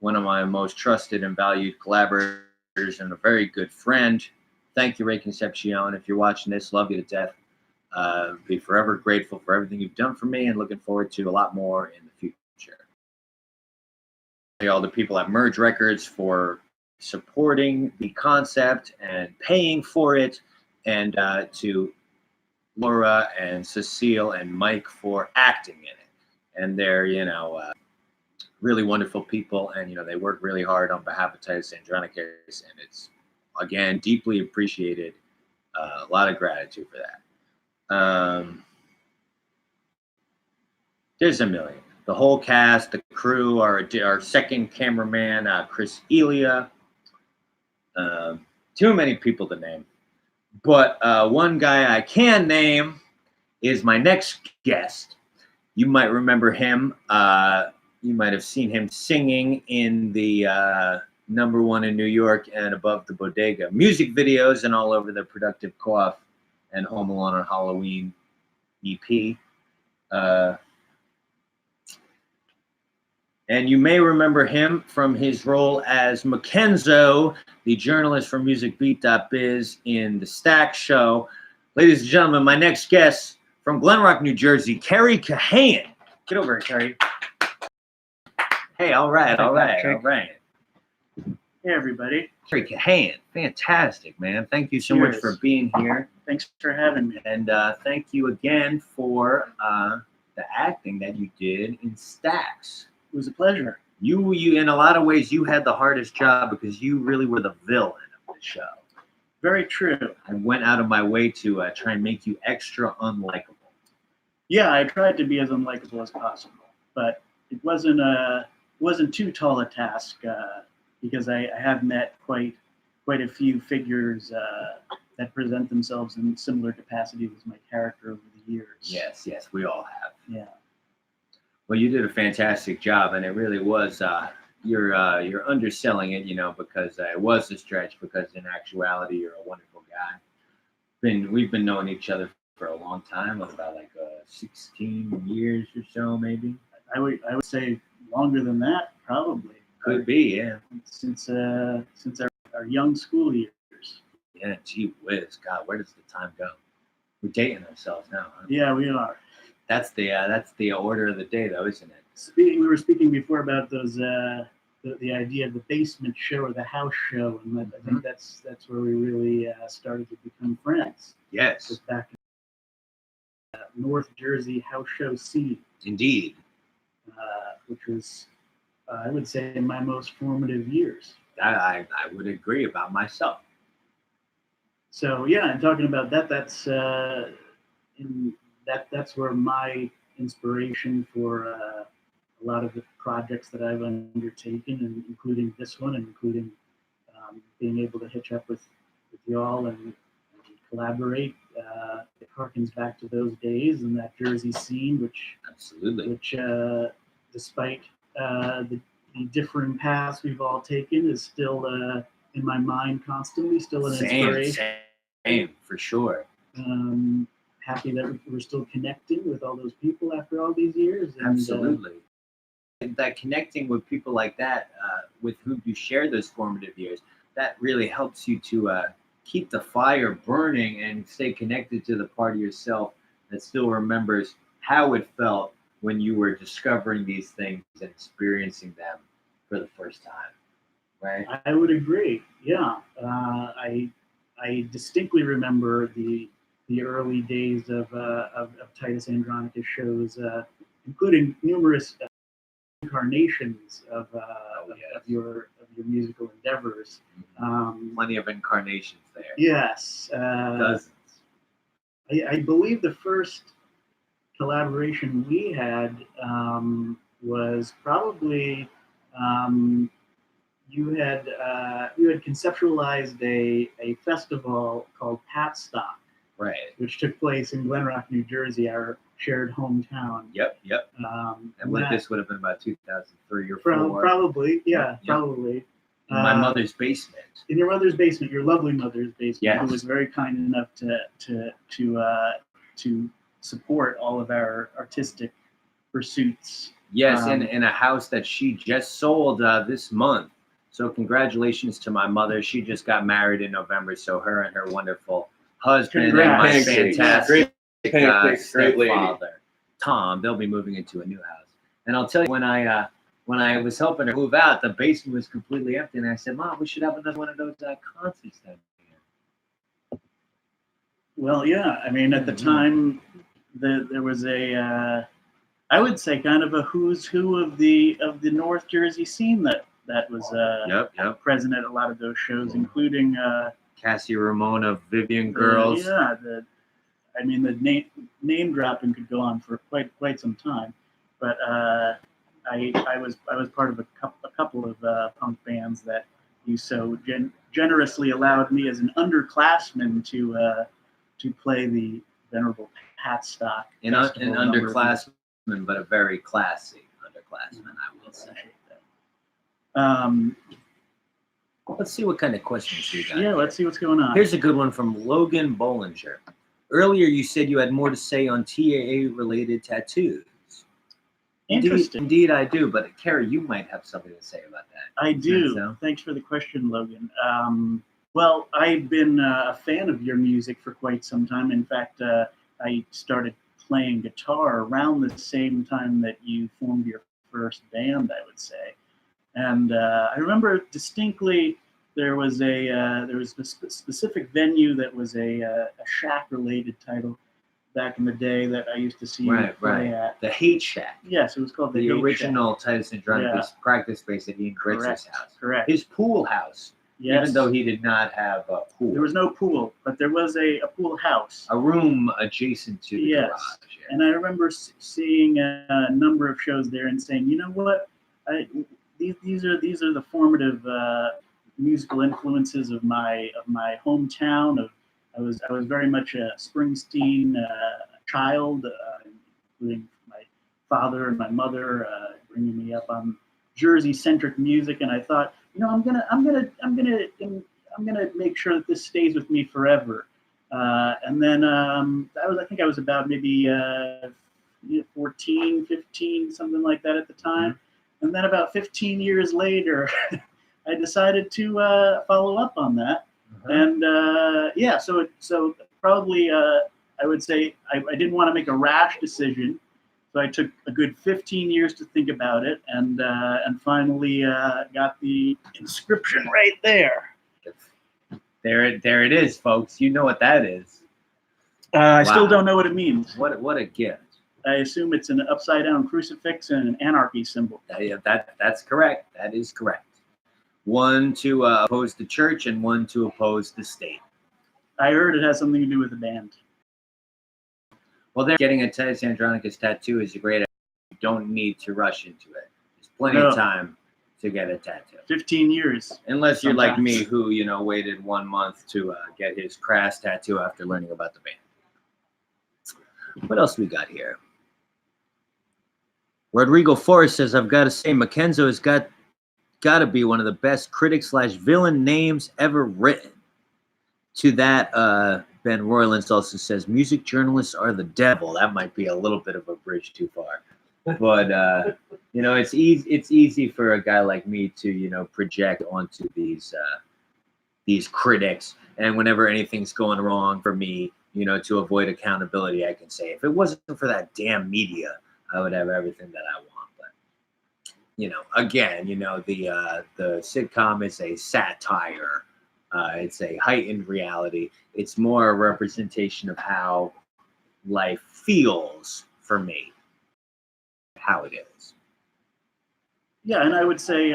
One of my most trusted and valued collaborators and a very good friend. Thank you, Ray Concepcion. If you're watching this, love you to death. Be forever grateful for everything you've done for me and looking forward to a lot more in the future. All the people at Merge Records for supporting the concept and paying for it. And to Laura and Cecile and Mike for acting in it. And they're, really wonderful people. And, they work really hard on behalf of Titus Andronicus. And it's, again, deeply appreciated. A lot of gratitude for that. There's a million. The whole cast, the crew, our second cameraman, Chris Elia. Too many people to name. But one guy I can name is my next guest. You might remember him. You might have seen him singing in the #1 in New York and Above the Bodega music videos and all over the Productive Co-op and Home Alone on Halloween EP. And you may remember him from his role as Mackenzo, the journalist from MusicBeat.biz in The Stack Show. Ladies and gentlemen, my next guest from Glen Rock, New Jersey, Cary Coen. Get over here, Cary. Hey, all right. Hey, everybody. Cary Coen, fantastic, man. Thank you so much Cheers. for being here. Thanks for having me. And thank you again for the acting that you did in Stacks. It was a pleasure. You, in a lot of ways, you had the hardest job because you really were the villain of the show. Very true. I went out of my way to try and make you extra unlikable. Yeah, I tried to be as unlikable as possible, but it wasn't too tall a task because I have met quite a few figures that present themselves in similar capacities as my character over the years. Yes, we all have. Yeah. Well, you did a fantastic job, and it really was. You're underselling it, because it was a stretch. Because in actuality, you're a wonderful guy. We've been knowing each other for a long time, about 16 years or so, maybe. I would say longer than that, probably. Could be, yeah. Since our young school years. Yeah, gee whiz, God, where does the time go? We're dating ourselves now, huh? Yeah, we are. That's the order of the day, though, isn't it? We were speaking before about those the idea of the basement show or the house show, and I think that's where we really started to become friends. Yes. Just back in North Jersey house show scene. Indeed. Which was, I would say, my most formative years. I would agree about myself. So yeah, and talking about that, that's where my inspiration for a lot of the projects that I've undertaken, and including this one, and including being able to hitch up with y'all and collaborate. It harkens back to those days and that Jersey scene, which despite the differing paths we've all taken, is still in my mind constantly, still an inspiration. Same, for sure. Happy that we're still connecting with all those people after all these years. And, absolutely. That connecting with people like that, with whom you share those formative years, that really helps you to keep the fire burning and stay connected to the part of yourself that still remembers how it felt when you were discovering these things and experiencing them for the first time, right? I would agree. Yeah, I distinctly remember the early days of Titus Andronicus shows, including numerous incarnations of your musical endeavors. Plenty of incarnations there. Yes. Dozens. I believe the first collaboration we had was probably you had conceptualized a festival called Patstock, right, which took place in Glen Rock, New Jersey, our shared hometown. Yep. And this would have been about 2003 or 4. Probably, yeah, yep. Probably. In my mother's basement. In your mother's basement, your lovely mother's basement, yes. Who was very kind enough to support all of our artistic pursuits. Yes, in a house that she just sold this month. So congratulations to my mother. She just got married in November. So her and her wonderful husband and my fantastic stepfather, Tom, they'll be moving into a new house. And I'll tell you, when I was helping her move out, the basement was completely empty. And I said, Mom, we should have another one of those concerts then. Well, yeah. I mean, at the time, there was a, I would say, kind of a who's who of the North Jersey scene that was present at a lot of those shows, including Cassie Ramona, Vivian Girls. The name dropping could go on for quite some time, but I was part of a couple of punk bands that you so generously allowed me as an underclassman to play the venerable Patstock. An underclassman, but a very classy underclassman, I will say. Let's see what kind of questions you got. Yeah, let's see what's going on. Here's a good one from Logan Bollinger. Earlier, you said you had more to say on TAA-related tattoos. Interesting. Indeed, I do. But Cary, you might have something to say about that. I do. So? Thanks for the question, Logan. Well, I've been a fan of your music for quite some time. In fact, I started playing guitar around the same time that you formed your first band, I would say. And I remember distinctly there was a specific venue that was a shack related title back in the day that I used to see play at. The Hate Shack. Yes, it was called the Hate original Shack. Titus Andronicus practice space at Ian Gritz's house. Correct. His pool house. Yes. Even though he did not have a pool. There was no pool, but there was a pool house. A room adjacent to the garage. Yeah. And I remember seeing a number of shows there and saying, you know what, these are the formative musical influences of my hometown. I was very much a Springsteen child, including my father and my mother bringing me up on Jersey-centric music, and I thought, you know, I'm gonna make sure that this stays with me forever. And then I think I was about maybe 14, 15, something like that at the time. Mm-hmm. And then about 15 years later, I decided to follow up on that. Mm-hmm. And so probably I would say I didn't want to make a rash decision. So I took a good 15 years to think about it, and finally got the inscription right there. There it is, folks. You know what that is. I still don't know what it means. What a gift. I assume it's an upside down crucifix and an anarchy symbol. Yeah, that's correct. That is correct. One to oppose the church and one to oppose the state. I heard it has something to do with the band. Well, then getting a Titus Andronicus tattoo is a great idea. You don't need to rush into it. There's plenty of time to get a tattoo. 15 years. Unless you're like me, who, waited 1 month to get his crass tattoo after learning about the band. What else we got here? Rodrigo Forrest says, I've got to say, Mackenzo has got to be one of the best critic/villain names ever written. To that, Ben Roylands also says, music journalists are the devil. That might be a little bit of a bridge too far. But, it's easy for a guy like me to, project onto these critics. And whenever anything's going wrong for me, to avoid accountability, I can say, if it wasn't for that damn media, I would have everything that I want. But, again, the sitcom is a satire. It's a heightened reality. It's more a representation of how life feels for me, how it is. Yeah, and I would say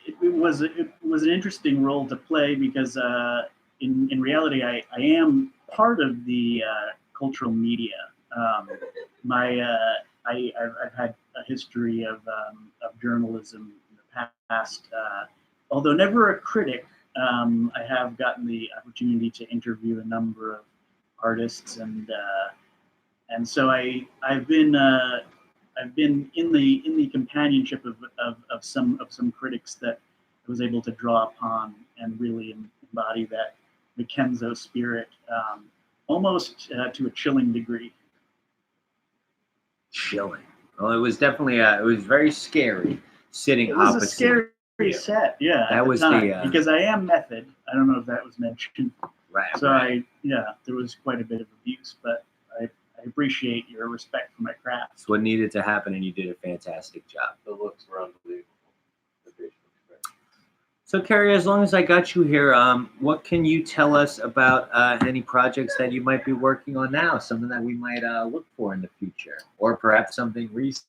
it was an interesting role to play because in reality, I am part of the cultural media. I've had a history of journalism in the past, although never a critic. I have gotten the opportunity to interview a number of artists, and so I've been in the companionship of some critics that I was able to draw upon and really embody that Mackenzo spirit, almost to a chilling degree. Chilling. Well, it was definitely it was very scary sitting opposite. It was a scary set, yeah. That was because I am method. I don't know if that was mentioned. Right. So there was quite a bit of abuse, but I appreciate your respect for my craft. It's what needed to happen, and you did a fantastic job. The looks were unbelievable. So, Cary, as long as I got you here, what can you tell us about any projects that you might be working on now, something that we might look for in the future, or perhaps something recent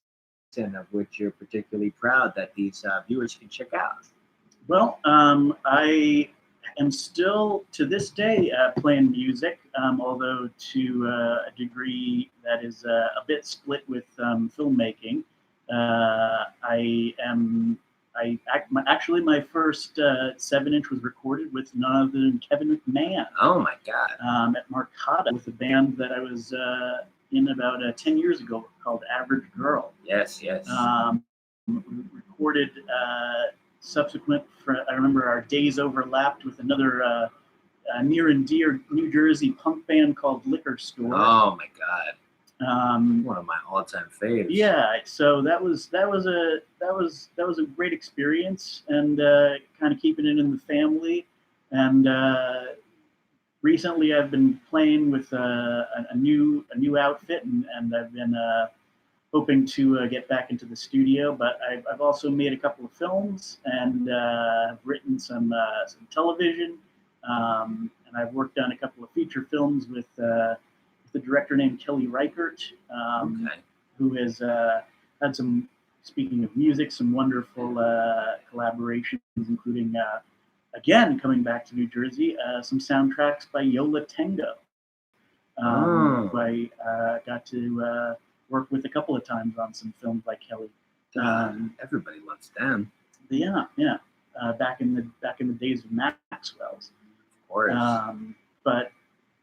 of which you're particularly proud that these viewers can check out? Well, I am still, to this day, playing music, although to a degree that is a bit split with filmmaking. Actually, my first 7-inch was recorded with none other than Kevin McMahon. Oh my God! At Marcata with a band that I was in about 10 years ago called Average Girl. Yes. Recorded subsequent. I remember our days overlapped with another near and dear New Jersey punk band called Liquor Store. Oh my God! One of my all-time faves. Yeah, so that was a great experience, and kind of keeping it in the family. And recently, I've been playing with a new outfit, and I've been hoping to get back into the studio. But I've also made a couple of films and have written some television. And I've worked on a couple of feature films with the director named Kelly Reichert, who has had some, speaking of music, some wonderful collaborations, including, again, coming back to New Jersey, some soundtracks by Yola Tengo, who I got to work with a couple of times on some films by Kelly. Everybody loves them. Yeah. Back in the days of Maxwell's. Of course. But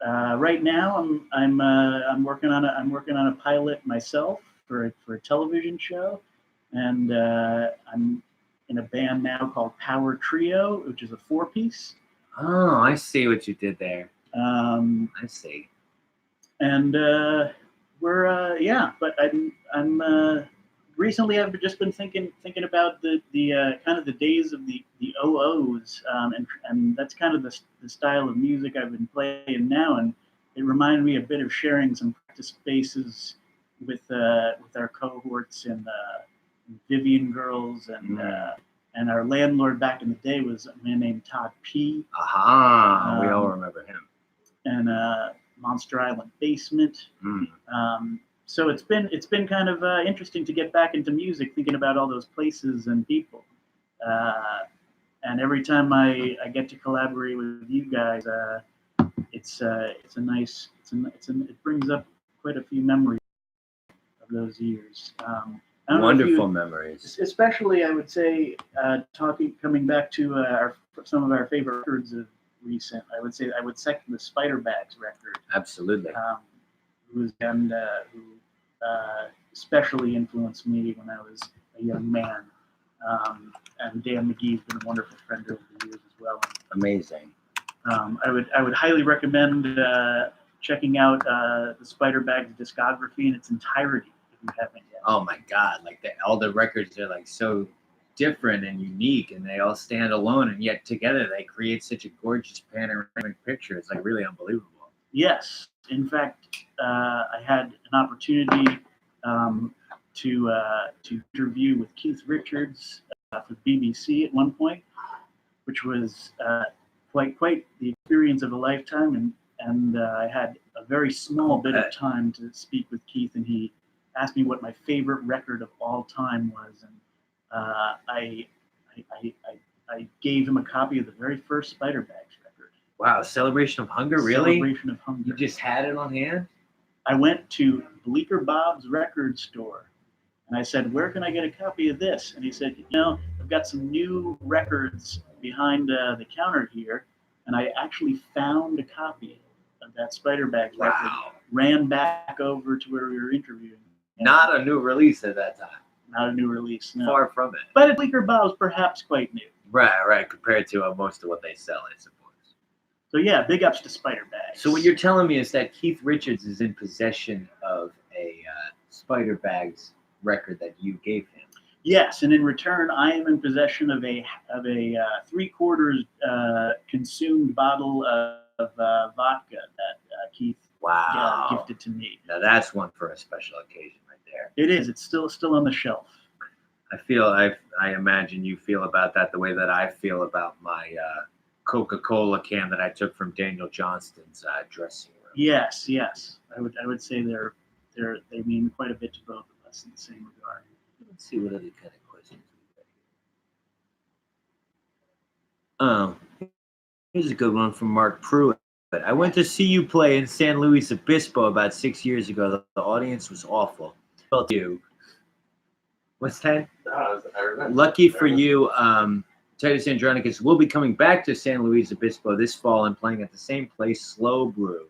right now I'm working on a pilot myself for a television show, and I'm in a band now called Power Trio, which is a 4-piece. Oh, I see what you did there. I see. And we're but I'm recently I've just been thinking about the kind of the days of the OOs, and that's kind of the style of music I've been playing now, and it reminded me a bit of sharing some practice spaces with our cohorts and Vivian Girls, and our landlord back in the day was a man named Todd P. Aha, we all remember him. And Monster Island Basement. So it's been kind of interesting to get back into music, thinking about all those places and people. And every time I get to collaborate with you guys, it brings up quite a few memories of those years. Wonderful memories. Especially, I would say, coming back to some of our favorite records of recent. I would second the Spider Bags record. Absolutely. Who especially influenced me when I was a young man. And Dan McGee's been a wonderful friend over the years as well. Amazing. I would highly recommend checking out the Spider Bags discography in its entirety if you haven't yet. Oh my God! Like all the records are like so different and unique, and they all stand alone, and yet together they create such a gorgeous panoramic picture. It's like really unbelievable. Yes, in fact, I had an opportunity to interview with Keith Richards for BBC at one point, which was quite the experience of a lifetime. And I had a very small bit of time to speak with Keith, and he asked me what my favorite record of all time was, and I gave him a copy of the very first Spider Bags record. Wow, Celebration of Hunger, really? Celebration of Hunger. You just had it on hand? I went to Bleecker Bob's record store, and I said, "Where can I get a copy of this?" And he said, "I've got some new records behind the counter here," and I actually found a copy of that Spider Bags record. Ran back over to where we were interviewing. Not a new release at that time. Not a new release, no. Far from it. But at Bleecker Bob's, perhaps quite new. Right, compared to most of what they sell, I suppose. So yeah, big ups to Spider Bags. So what you're telling me is that Keith Richards is in possession of a Spider Bags record that you gave him. Yes, and in return, I am in possession of a 3/4 consumed bottle of vodka that Keith gifted to me. Now that's one for a special occasion right there. It is. It's still on the shelf. I imagine you feel about that the way that I feel about my Coca-Cola can that I took from Daniel Johnston's dressing room. Yes. I would say they mean quite a bit to both of us in the same regard. Let's see what other kind of questions we got here. Here's a good one from Mark Pruitt. I went to see you play in San Luis Obispo about 6 years ago. The audience was awful. Felt you. What's that? Lucky for you, Titus Andronicus will be coming back to San Luis Obispo this fall and playing at the same place, Slow Brew.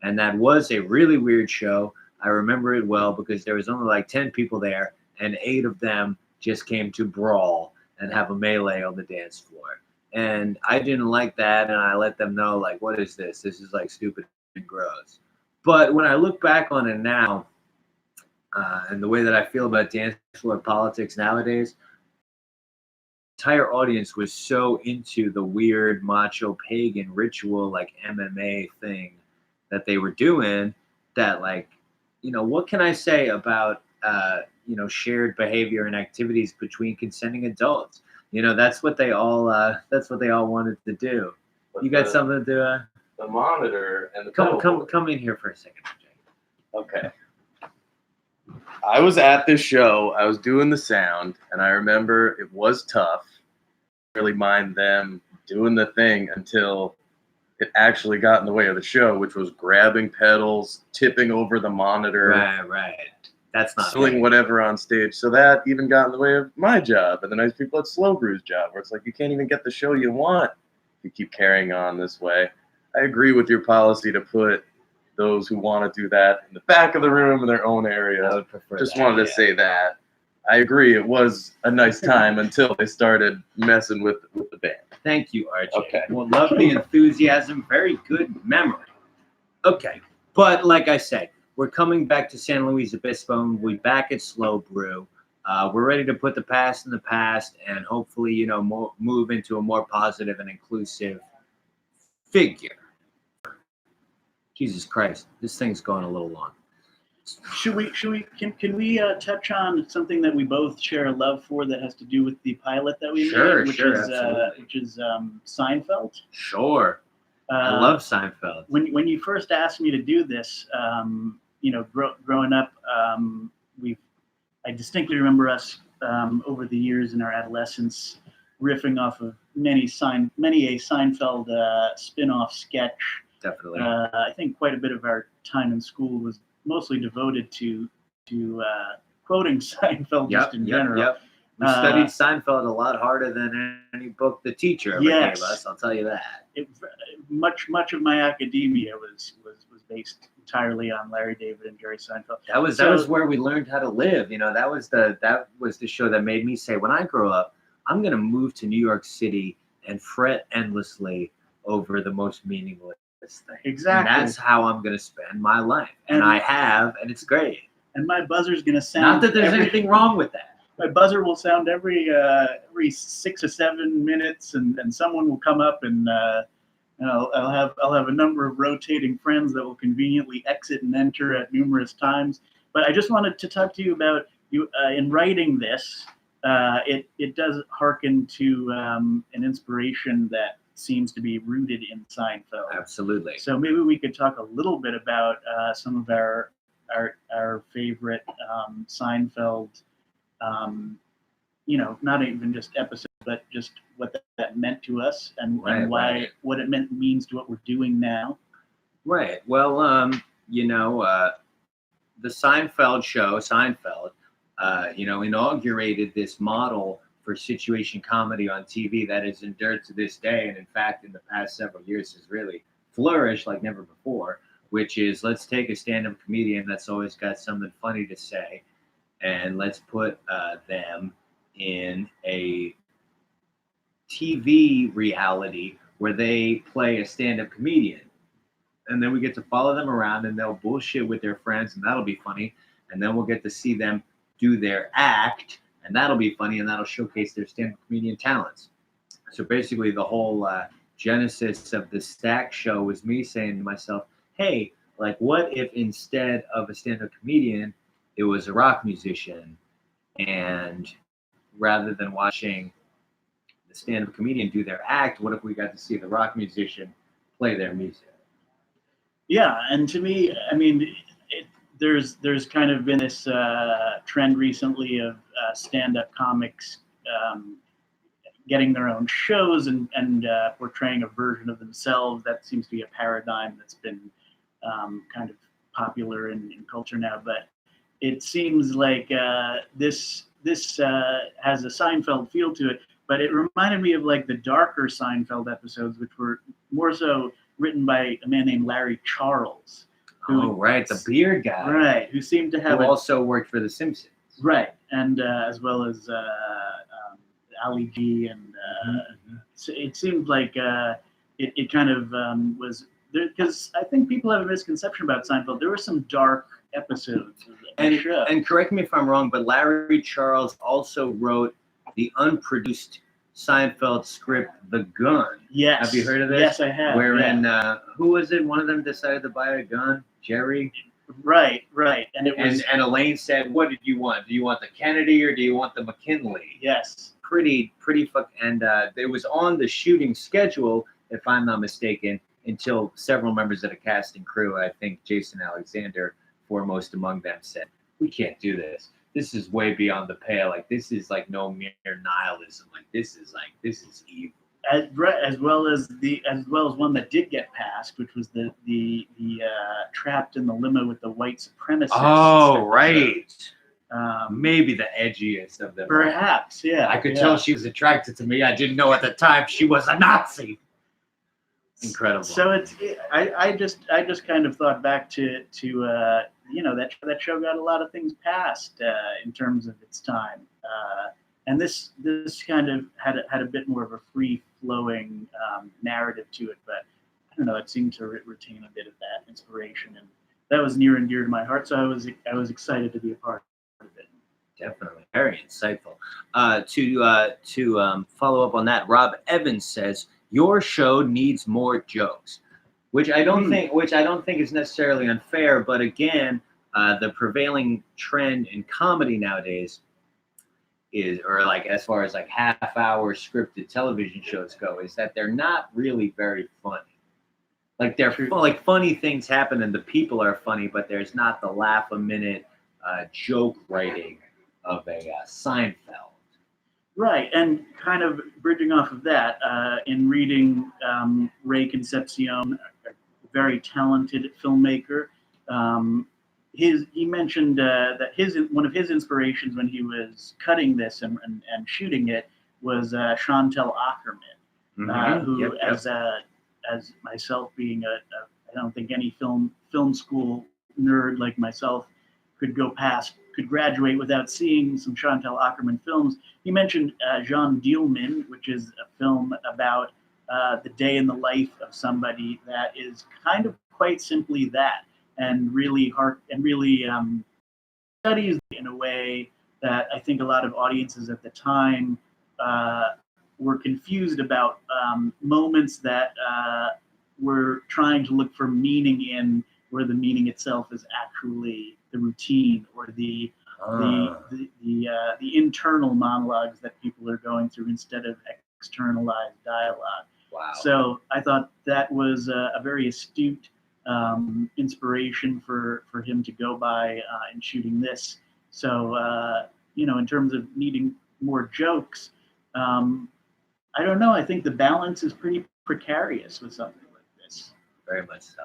And that was a really weird show. I remember it well because there was only like 10 people there, and 8 of them just came to brawl and have a melee on the dance floor. And I didn't like that, and I let them know, like, what is this? This is like stupid and gross. But when I look back on it now, and the way that I feel about dance floor politics nowadays, the entire audience was so into the weird macho pagan ritual, like MMA thing that they were doing that, like, what can I say about shared behavior and activities between consenting adults. That's what they all wanted to do. But You got something to the monitor and the come in here for a second, Jay. Okay. I was at this show. I was doing the sound, and I remember it was tough. I didn't really mind them doing the thing until it actually got in the way of the show, which was grabbing pedals, tipping over the monitor, Right. That's not doing whatever on stage. So that even got in the way of my job and the nice people at Slow Brew's job, where it's like you can't even get the show you want if you keep carrying on this way. I agree with your policy to put those who want to do that in the back of the room in their own area. I would prefer Just that, wanted to say that. I agree. It was a nice time until they started messing with the band. Thank you, RJ. Okay. Well, love the enthusiasm. Very good memory. Okay. But like I said, we're coming back to San Luis Obispo. We're back at Slow Brew. We're ready to put the past in the past and hopefully, move into a more positive and inclusive figure. Jesus Christ, this thing's going a little long. Can we touch on something that we both share a love for that has to do with the pilot that we made, which is Seinfeld? Sure. I love Seinfeld. When you first asked me to do this, growing up, I distinctly remember us over the years in our adolescence riffing off of many a Seinfeld spin-off sketch. Definitely. I think quite a bit of our time in school was mostly devoted to quoting Seinfeld just in general. Yep. We studied Seinfeld a lot harder than any book the teacher ever gave us. I'll tell you that. Much of my academia was based entirely on Larry David and Jerry Seinfeld. That was where we learned how to live. That was the show that made me say, when I grow up, I'm going to move to New York City and fret endlessly over the most meaningless thing. Exactly. And that's how I'm going to spend my life. And I have, and it's great. And my buzzer's going to sound... Not that there's anything wrong with that. My buzzer will sound every 6 or 7 minutes, and someone will come up, and I'll have a number of rotating friends that will conveniently exit and enter at numerous times. But I just wanted to talk to you about in writing this. It does hearken to an inspiration that seems to be rooted in Seinfeld. Absolutely. So maybe we could talk a little bit about some of our favorite Seinfeld, not even just episodes, but just what that meant to us and what it means to what we're doing now. Right. Well, the Seinfeld show, inaugurated this model for situation comedy on TV that has endured to this day, and in fact, in the past several years, has really flourished like never before. Which is, let's take a stand-up comedian that's always got something funny to say, and let's put them in a TV reality where they play a stand-up comedian. And then we get to follow them around, and they'll bullshit with their friends, and that'll be funny. And then we'll get to see them do their act, and that'll be funny, and that'll showcase their stand-up comedian talents. So basically, the whole genesis of the Stack show was me saying to myself, hey, what if instead of a stand-up comedian, it was a rock musician? And rather than watching the stand-up comedian do their act, what if we got to see the rock musician play their music? Yeah, and to me, I mean, there's kind of been this trend recently of stand-up comics getting their own shows and portraying a version of themselves. That seems to be a paradigm that's been kind of popular in culture now. But it seems like this has a Seinfeld feel to it. But it reminded me of the darker Seinfeld episodes, which were more so written by a man named Larry Charles. The beard guy. Right, who seemed to have... Who also worked for The Simpsons. Right, and as well as Ali G. And so it seemed like it kind of was... Because I think people have a misconception about Seinfeld. There were some dark episodes of the show. And correct me if I'm wrong, but Larry Charles also wrote the unproduced Seinfeld script, The Gun. Yes. Have you heard of this? Yes, I have. Wherein, who was it? One of them decided to buy a gun? Jerry? Right. And it was And Elaine said, "What did you want? Do you want the Kennedy or do you want the McKinley?" yes. Pretty fuck. And it was on the shooting schedule, if I'm not mistaken, until several members of the cast and crew, I think Jason Alexander foremost among them, said, "We can't do this. This is way beyond the pale. Like this is like no mere nihilism. Like this is evil." As well as one that did get passed, which was the trapped in the limo with the white supremacists. Oh, right. Um, Maybe the edgiest of them. perhaps, yeah. I could tell she was attracted to me. I didn't know at the time she was a Nazi. Incredible. So I just kind of thought back to that show got a lot of things passed in terms of its time, and this kind of had a bit more of a free flowing narrative to it, but I don't know, it seemed to retain a bit of that inspiration, and that was near and dear to my heart. So I was excited to be a part of it. Definitely, very insightful. To follow up on that, Rob Evans says your show needs more jokes, which I don't think is necessarily unfair. But again, the prevailing trend in comedy nowadays is, or like as far as like half-hour scripted television shows go, is that they're not really very funny. Like they're like funny things happen and the people are funny, but there's not the laugh a minute joke writing of a Seinfeld. Right, and kind of bridging off of that, in reading Ray Concepcion, a very talented filmmaker, he mentioned that one of his inspirations when he was cutting this and shooting it was Chantal Akerman, who, as myself being I don't think any film school nerd like myself could graduate without seeing some Chantal Akerman films. He mentioned Jean Dielman, which is a film about the day in the life of somebody that is kind of quite simply that, and really studies in a way that I think a lot of audiences at the time were confused about moments that were trying to look for meaning in, where the meaning itself is actually the routine or the internal monologues that people are going through instead of externalized dialogue. Wow. So I thought that was a very astute inspiration for him to go by in shooting this. So in terms of needing more jokes, I don't know. I think the balance is pretty precarious with something like this. Very much so.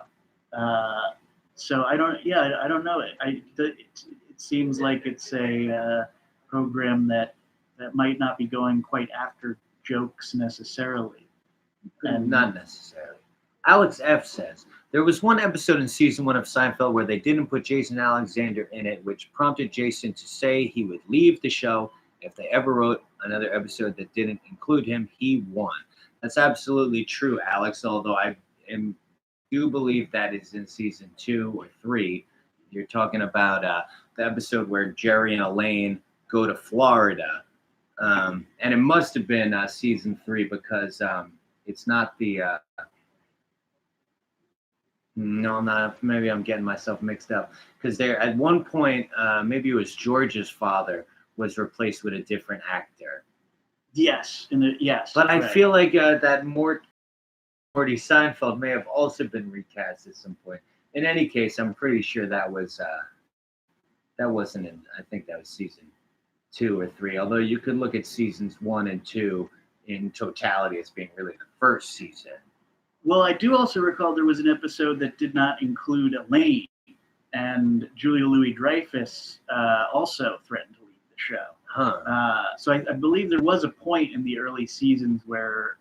So I don't know. It seems like it's a program that might not be going quite after jokes necessarily. And not necessarily. Alex F says, there was one episode in season 1 of Seinfeld where they didn't put Jason Alexander in it, which prompted Jason to say he would leave the show if they ever wrote another episode that didn't include him. He won. That's absolutely true, Alex, although I do believe that is in season 2 or 3. You're talking about the episode where Jerry and Elaine go to Florida. And it must have been season 3 because it's not the... No, not. Maybe I'm getting myself mixed up. Because there, at one point, maybe it was George's father was replaced with a different actor. Yes, But I feel like that Morty Seinfeld may have also been recast at some point. In any case, I'm pretty sure that wasn't in. I think that was season 2 or 3. Although you could look at seasons 1 and 2 in totality as being really the first season. Well, I do also recall there was an episode that did not include Elaine, and Julia Louis-Dreyfus also threatened to leave the show. So I believe there was a point in the early seasons where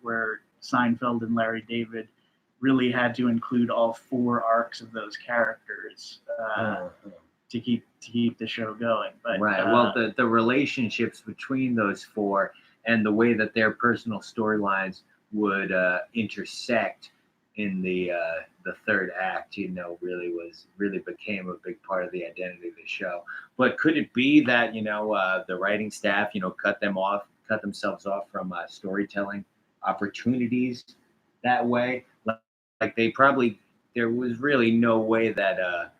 Seinfeld and Larry David really had to include all 4 arcs of those characters to keep the show going. But, right. Well, the relationships between those 4 and the way that their personal storylines would intersect in the third act, really became a big part of the identity of the show. But could it be that the writing staff cut themselves off from storytelling opportunities that way? Like there was really no way that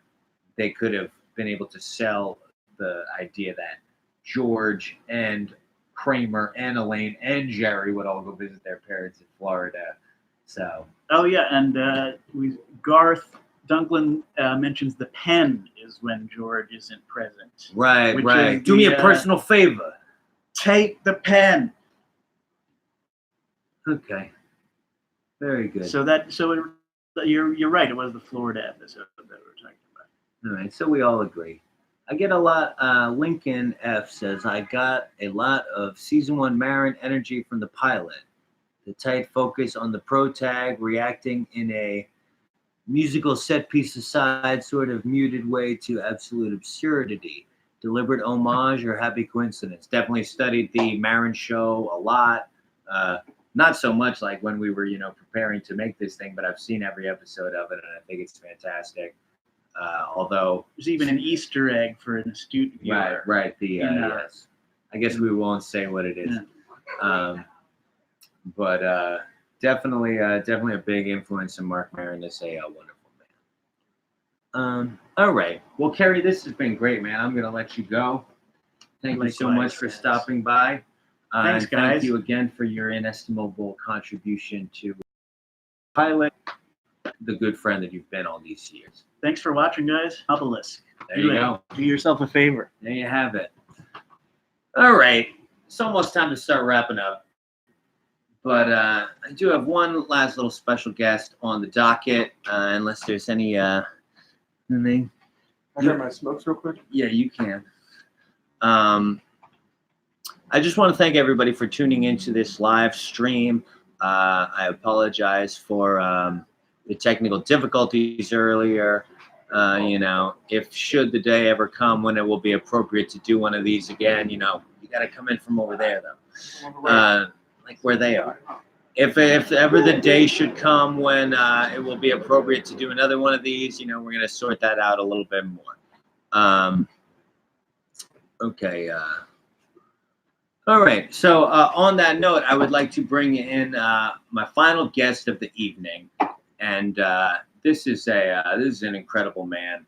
they could have been able to sell the idea that George and Kramer and Elaine and Jerry would all go visit their parents in Florida. So. Oh yeah, and Garth Dunklin mentions the pen is when George isn't present. Right. Do me a personal favor. Take the pen. Okay. Very good. You're right. It was the Florida episode that we were talking about. All right. So we all agree. I get a lot. Lincoln F says I got a lot of season 1 Marin energy from the pilot. The tight focus on the protag reacting in a musical set piece aside, sort of muted way to absolute absurdity. Deliberate homage or happy coincidence? Definitely studied the Marin show a lot. Not so much like when we were, preparing to make this thing, but I've seen every episode of it, and I think it's fantastic. Although there's even an Easter egg for an astute viewer. Right. Yes. I guess we won't say what it is. Yeah. But definitely a big influence in Mark Maron to say a wonderful man. All right. Well, Cary, this has been great, man. I'm going to let you go. Thank you so much for stopping by. Thanks, guys. Thank you again for your inestimable contribution to Pilot, the good friend that you've been all these years. Thanks for watching, guys. Obelisk. There you go. Do yourself a favor. There you have it. All right. It's almost time to start wrapping up. But I do have one last little special guest on the docket, unless there's any anything. I got my smokes real quick. Yeah, you can. I just want to thank everybody for tuning into this live stream. I apologize for the technical difficulties earlier. If should the day ever come when it will be appropriate to do one of these again, you got to come in from over there, though. Like where they are. If ever the day should come when it will be appropriate to do another one of these, we're going to sort that out a little bit more. Okay. All right. So on that note, I would like to bring in my final guest of the evening, and this is an incredible man.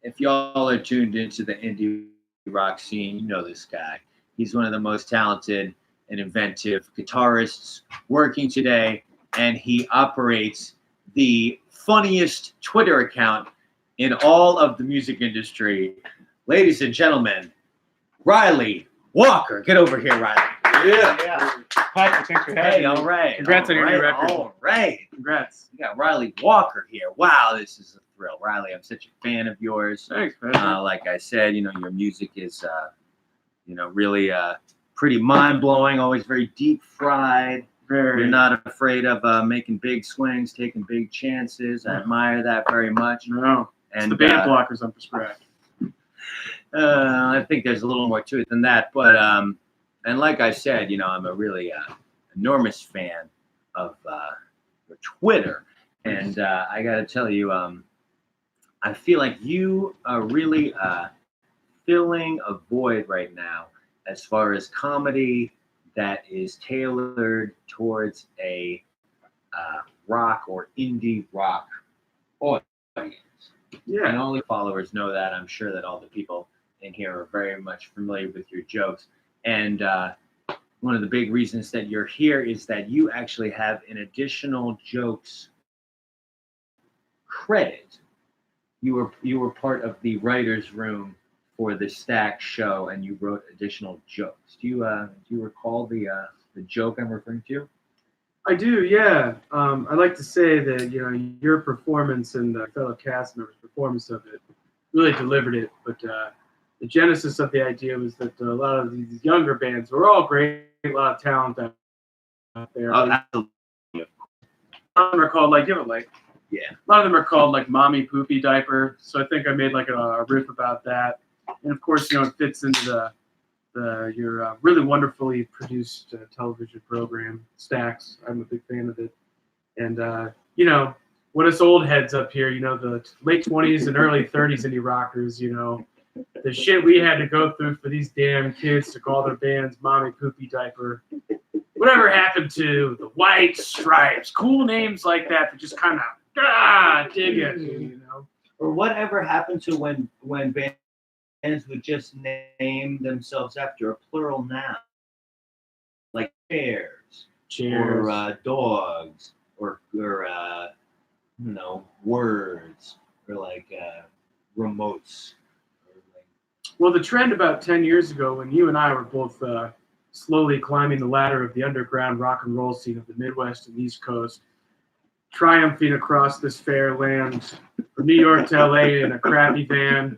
If y'all are tuned into the indie rock scene, you know this guy. He's one of the most talented and inventive guitarists working today, and he operates the funniest Twitter account in all of the music industry. Ladies and gentlemen, Ryley Walker. Get over here, Ryley. Yeah. Hi, thanks for having me. All right. Congrats on your new record. All right. Congrats. We got Ryley Walker here. Wow, this is a thrill. Ryley, I'm such a fan of yours. Thanks, man. Like I said, your music is really pretty mind-blowing, always very deep-fried. You're not afraid of making big swings, taking big chances. I admire that very much. No, and it's the band blockers I'm prescribed. I think there's a little more to it than that. But, and like I said, I'm a really enormous fan of your Twitter. And I got to tell you, I feel like you are really filling a void right now as far as comedy that is tailored towards a rock or indie rock audience. Yeah. And only followers know that. I'm sure that all the people in here are very much familiar with your jokes. And one of the big reasons that you're here is that you actually have an additional jokes credit. You were part of the writer's room for the Stack show, and you wrote additional jokes. Do you recall the joke I'm referring to? I do, yeah. I'd like to say that your performance and the fellow cast members' performance of it really delivered it. But the genesis of the idea was that a lot of these younger bands were all great, a lot of talent out there. Oh, absolutely. A lot of them are called yeah. A lot of them are called like Mommy Poopy Diaper. So I think I made like a riff about that. And of course, it fits into your really wonderfully produced television program, Stacks. I'm a big fan of it. And, when us old heads up here, the late 20s and early 30s indie rockers, the shit we had to go through for these damn kids to call their bands Mommy Poopy Diaper. Whatever happened to the White Stripes? Cool names like that just kind of dig at you, Or whatever happened to when bands would just name themselves after a plural noun, like chairs, or dogs, or words, or like remotes. Or like, Well, the trend about 10 years ago, when you and I were both slowly climbing the ladder of the underground rock and roll scene of the Midwest and East Coast, triumphing across this fair land from New York to LA in a crappy van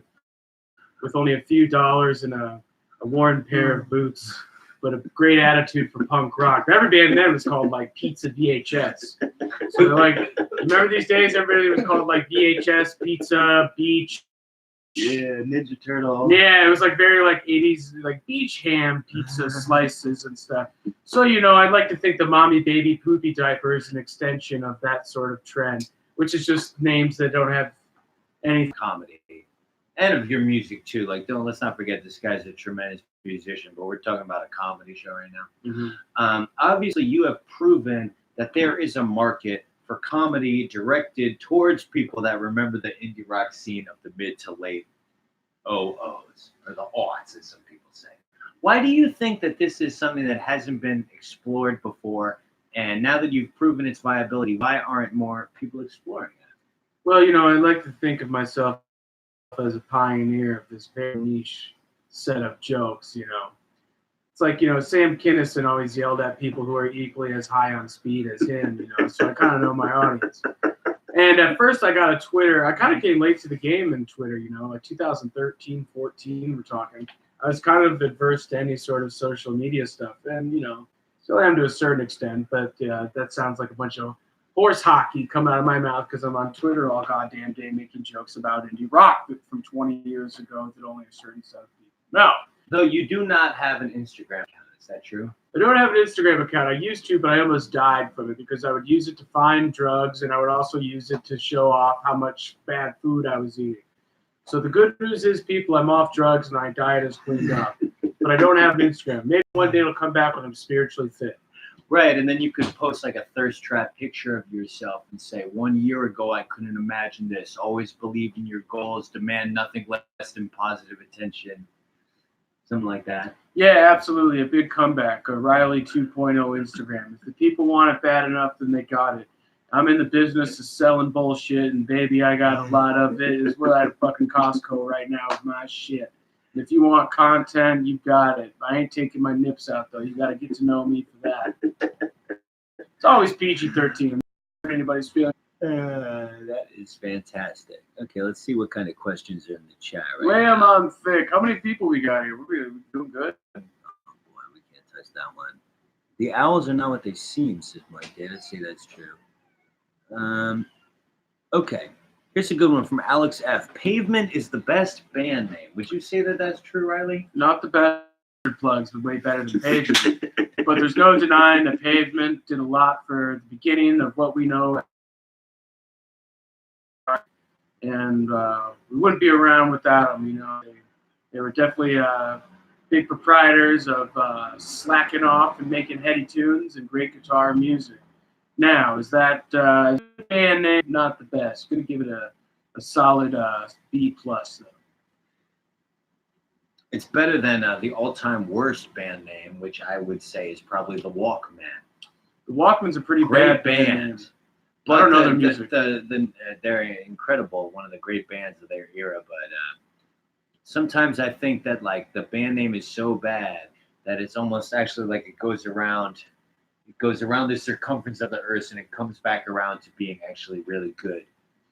with only a few dollars and a worn pair of boots, but a great attitude for punk rock. Every band then was called like Pizza VHS. So they're like, remember these days, everybody was called like VHS, Pizza, Beach. Yeah, Ninja Turtle. Yeah, it was like very like 80s, like beach ham pizza slices and stuff. So, I'd like to think the mommy baby poopy diaper is an extension of that sort of trend, which is just names that don't have any comedy. And of your music too. Like, let's not forget this guy's a tremendous musician, but we're talking about a comedy show right now. Mm-hmm. Obviously, you have proven that there is a market for comedy directed towards people that remember the indie rock scene of the mid to late 00s, or the aughts, as some people say. Why do you think that this is something that hasn't been explored before? And now that you've proven its viability, why aren't more people exploring it? Well, I like to think of myself as a pioneer of this very niche set of jokes, It's like, Sam Kinison always yelled at people who are equally as high on speed as him, so I kind of know my audience. And at first I got a Twitter. I kind of came late to the game in Twitter, like 2013, 14, we're talking. I was kind of adverse to any sort of social media stuff. And, still am to a certain extent, but that sounds like a bunch of horse hockey come out of my mouth because I'm on Twitter all goddamn day making jokes about indie rock from 20 years ago that only a certain set of people know. Though you do not have an Instagram account, is that true? I don't have an Instagram account. I used to, but I almost died from it because I would use it to find drugs, and I would also use it to show off how much bad food I was eating. So the good news is, people, I'm off drugs and my diet is cleaned up. But I don't have an Instagram. Maybe one day it'll come back when I'm spiritually fit. Right, and then you could post like a thirst trap picture of yourself and say, 1 year ago, I couldn't imagine this. Always believed in your goals, demand nothing less than positive attention. Something like that. Yeah, absolutely. A big comeback. A Ryley 2.0 Instagram. If the people want it bad enough, then they got it. I'm in the business of selling bullshit, and baby, I got a lot of it. We're at a fucking Costco right now with my shit. And if you want content, you got it. I ain't taking my nips out, though. You got to get to know me for that. It's always PG-13. Anybody's feeling. That is fantastic. Okay, let's see what kind of questions are in the chat right Lamb now. on thick. How many people we got here? We're doing good. Oh boy, we can't touch that one. The owls are not what they seem, says Mike. Yeah, let's see, that's true. Okay, here's a good one from Alex F. Pavement is the best band name. Would you say that that's true, Ryley? Not the best plugs, but way better than Pavement. But there's no denying that Pavement did a lot for the beginning of what we know. And we wouldn't be around without them, They were definitely big proprietors of slacking off and making heady tunes and great guitar music. Now, is that band name not the best? Going to give it a solid B+, though. It's better than the all-time worst band name, which I would say is probably the Walkman. The Walkman's a pretty Great bad band name. But I don't know their music. They're incredible, one of the great bands of their era. But sometimes I think that like the band name is so bad that it's almost actually like it goes around the circumference of the earth and it comes back around to being actually really good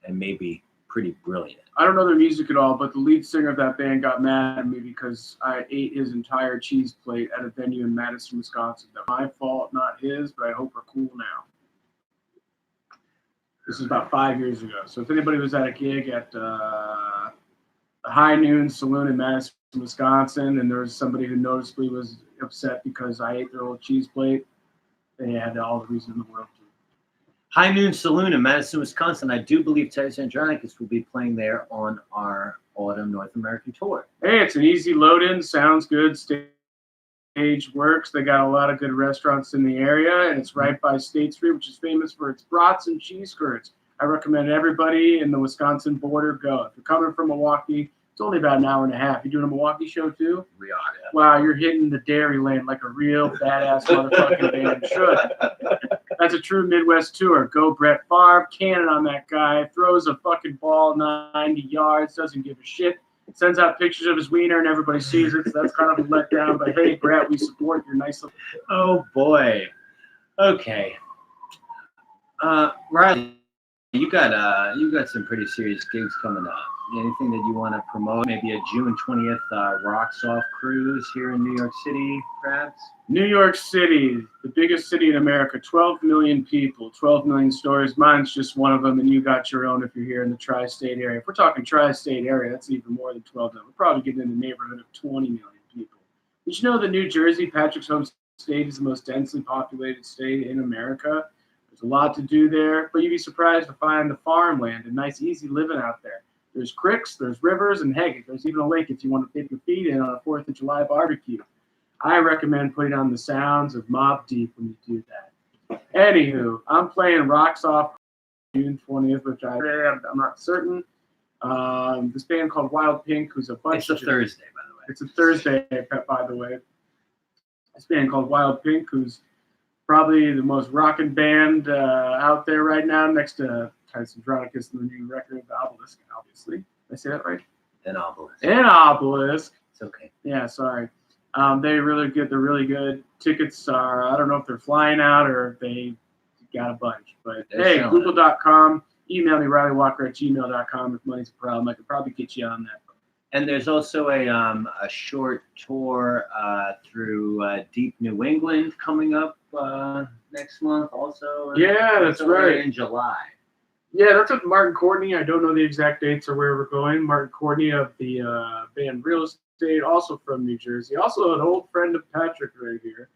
and maybe pretty brilliant. I don't know their music at all, but the lead singer of that band got mad at me because I ate his entire cheese plate at a venue in Madison, Wisconsin. That's my fault, not his, but I hope we're cool now. This is about 5 years ago. So if anybody was at a gig at the High Noon Saloon in Madison, Wisconsin, and there was somebody who noticeably was upset because I ate their old cheese plate, they had all the reason in the world to. High Noon Saloon in Madison, Wisconsin. I do believe Titus Andronicus will be playing there on our autumn North American tour. Hey, it's an easy load-in. Sounds good. Stage works. They got a lot of good restaurants in the area, and it's right by State Street, which is famous for its brats and cheese curds. I recommend everybody in the Wisconsin border go. If you're coming from Milwaukee, it's only about an hour and a half. You doing a Milwaukee show too? We are. Yeah. Wow, you're hitting the dairy lane like a real badass motherfucking band should. That's a true Midwest tour. Go Brett Favre, cannon on that guy, throws a fucking ball 90 yards, doesn't give a shit. Sends out pictures of his wiener and everybody sees it, so that's kind of a letdown. But hey, Brett, we support your nice little... Oh boy. Okay. Ryley, you got some pretty serious gigs coming up. Anything that you want to promote? Maybe a June 20th Rocks Off cruise here in New York City, perhaps? New York City, the biggest city in America, 12 million people, 12 million stories. Mine's just one of them, and you got your own if you're here in the tri-state area. If we're talking tri-state area, that's even more than 12 million. We're probably getting in the neighborhood of 20 million people. Did you know that New Jersey, Patrick's home state, is the most densely populated state in America? There's a lot to do there, but you'd be surprised to find the farmland and nice, easy living out there. There's creeks, there's rivers, and heck, there's even a lake if you want to dip your feet in on a 4th of July barbecue. I recommend putting on the sounds of Mobb Deep when you do that. Anywho, I'm playing Rocks Off June 20th, which I'm not certain. This band called Wild Pink, who's a bunch of... It's a Thursday, by the way. It's a Thursday, by the way. This band called Wild Pink, who's probably the most rocking band out there right now, next to Titus Andronicus and the new record of Obelisk, obviously. Did I say that right? An obelisk. An Obelisk. It's okay. Yeah, sorry. They're really good. They're really good. Tickets are, I don't know if they're flying out or if they got a bunch. But hey, google.com. Email me, RyleyWalker@gmail.com. If money's a problem, I could probably get you on that. And there's also a short tour through Deep New England coming up next month also. Yeah, that's right. In July. Yeah, that's with Martin Courtney. I don't know the exact dates or where we're going. Martin Courtney of the band Real Estate, also from New Jersey. Also an old friend of Patrick right here.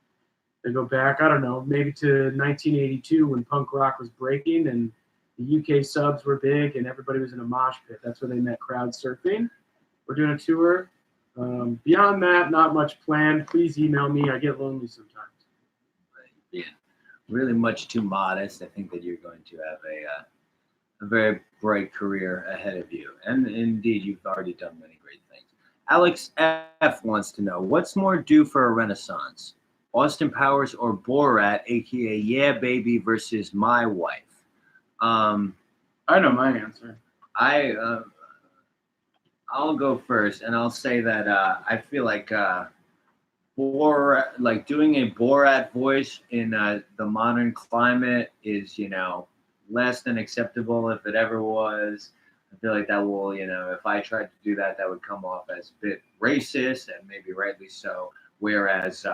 They go back, I don't know, maybe to 1982 when punk rock was breaking and the UK subs were big and everybody was in a mosh pit. That's where they met crowd surfing. We're doing a tour. Beyond that, not much planned. Please email me. I get lonely sometimes. Yeah, really much too modest. I think that you're going to have a very bright career ahead of you. And indeed, you've already done many great things. Alex F. wants to know, what's more due for a renaissance? Austin Powers or Borat, a.k.a. Yeah Baby versus My Wife? I know my answer. I'll go first, and I'll say that I feel like Borat, like doing a Borat voice in the modern climate is, less than acceptable if it ever was. I feel like that will, if I tried to do that, that would come off as a bit racist, and maybe rightly so. Whereas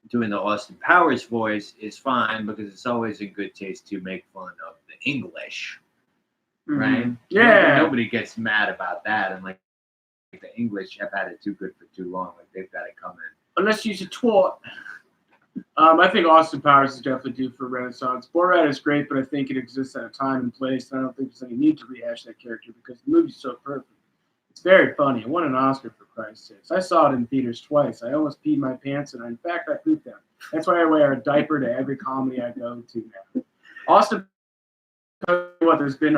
doing the Austin Powers voice is fine because it's always in good taste to make fun of the English. Right? Yeah. Nobody gets mad about that. And like the English have had it too good for too long. Like they've got to come in. Unless you're a twat. I think Austin Powers is definitely due for a renaissance. Borat is great, but I think it exists at a time and place. And I don't think there's any need to rehash that character because the movie's so perfect. It's very funny. It won an Oscar for Christ's sakes. I saw it in theaters twice. I almost peed my pants, and in fact, I pooped them. That's why I wear a diaper to every comedy I go to now. Austin, there's been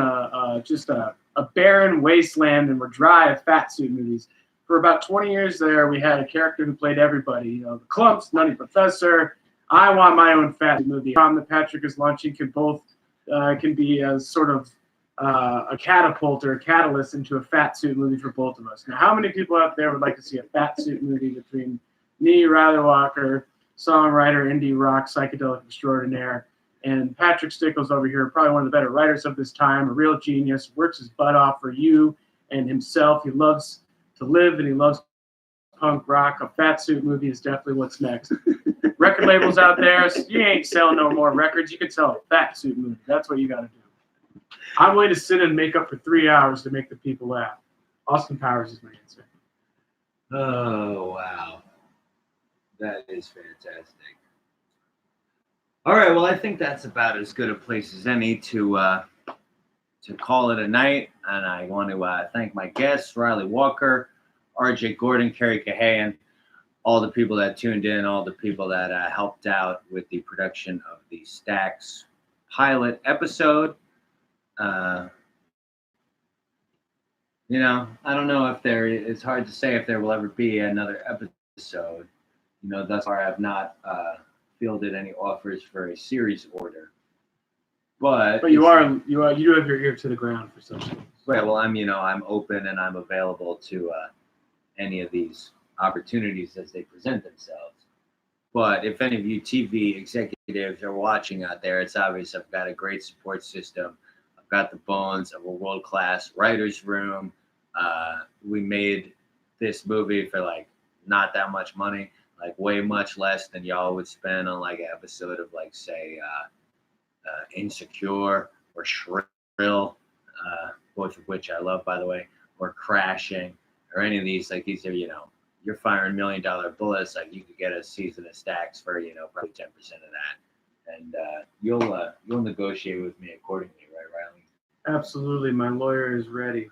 just a barren wasteland and we're dry of fat suit movies. For about 20 years there, we had a character who played everybody. The Clumps, Nutty Professor. I want my own fat suit movie. That Patrick is launching can be a sort of a catapult or a catalyst into a fat suit movie for both of us. Now, how many people out there would like to see a fat suit movie between me, Ryley Walker, songwriter, indie rock, psychedelic extraordinaire, and Patrick Stickles over here, probably one of the better writers of this time, a real genius, works his butt off for you and himself. He loves to live and he loves punk rock. A fat suit movie is definitely what's next. Record labels out there, you ain't selling no more records. You can sell a fat suit movie. That's what you got to do. I'm willing to sit in makeup for 3 hours to make the people laugh. Austin Powers is my answer. Oh, wow. That is fantastic. All right, well, I think that's about as good a place as any to call it a night. And I want to thank my guests, Ryley Walker, RJ Gordon, Cary Coen, all the people that tuned in, all the people that helped out with the production of the Stacks pilot episode. You know, I don't know if there. It's hard to say if there will ever be another episode. You know, thus far I've not fielded any offers for a series order. But you do have your ear to the ground for such things. Right. Well, I'm open and I'm available to any of these opportunities as they present themselves. But if any of you TV executives are watching out there, it's obvious I've got a great support system. I've got the bones of a world-class writer's room. We made this movie for like not that much money, like way much less than y'all would spend on like an episode of like say Insecure or Shrill, both of which I love by the way, or Crashing or any of these. Like these are, you're firing $1 million bullets. Like you could get a season of Stacks for, probably 10% of that. And you'll negotiate with me accordingly, right, Ryley? Absolutely. My lawyer is ready.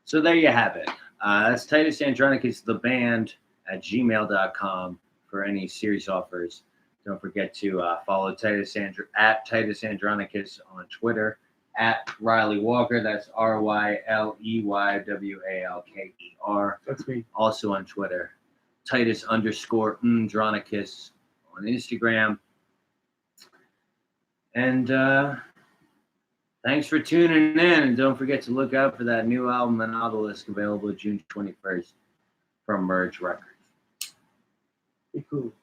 So there you have it. That's Titus Andronicus, the band, at gmail.com for any series offers. Don't forget to follow at Titus Andronicus on Twitter, at Ryley Walker. That's RYLEYWALKER. That's me. Also on Twitter. Titus_Andronicus on Instagram. And thanks for tuning in. And don't forget to look out for that new album, The Novelist, available June 21st from Merge Records. Be cool.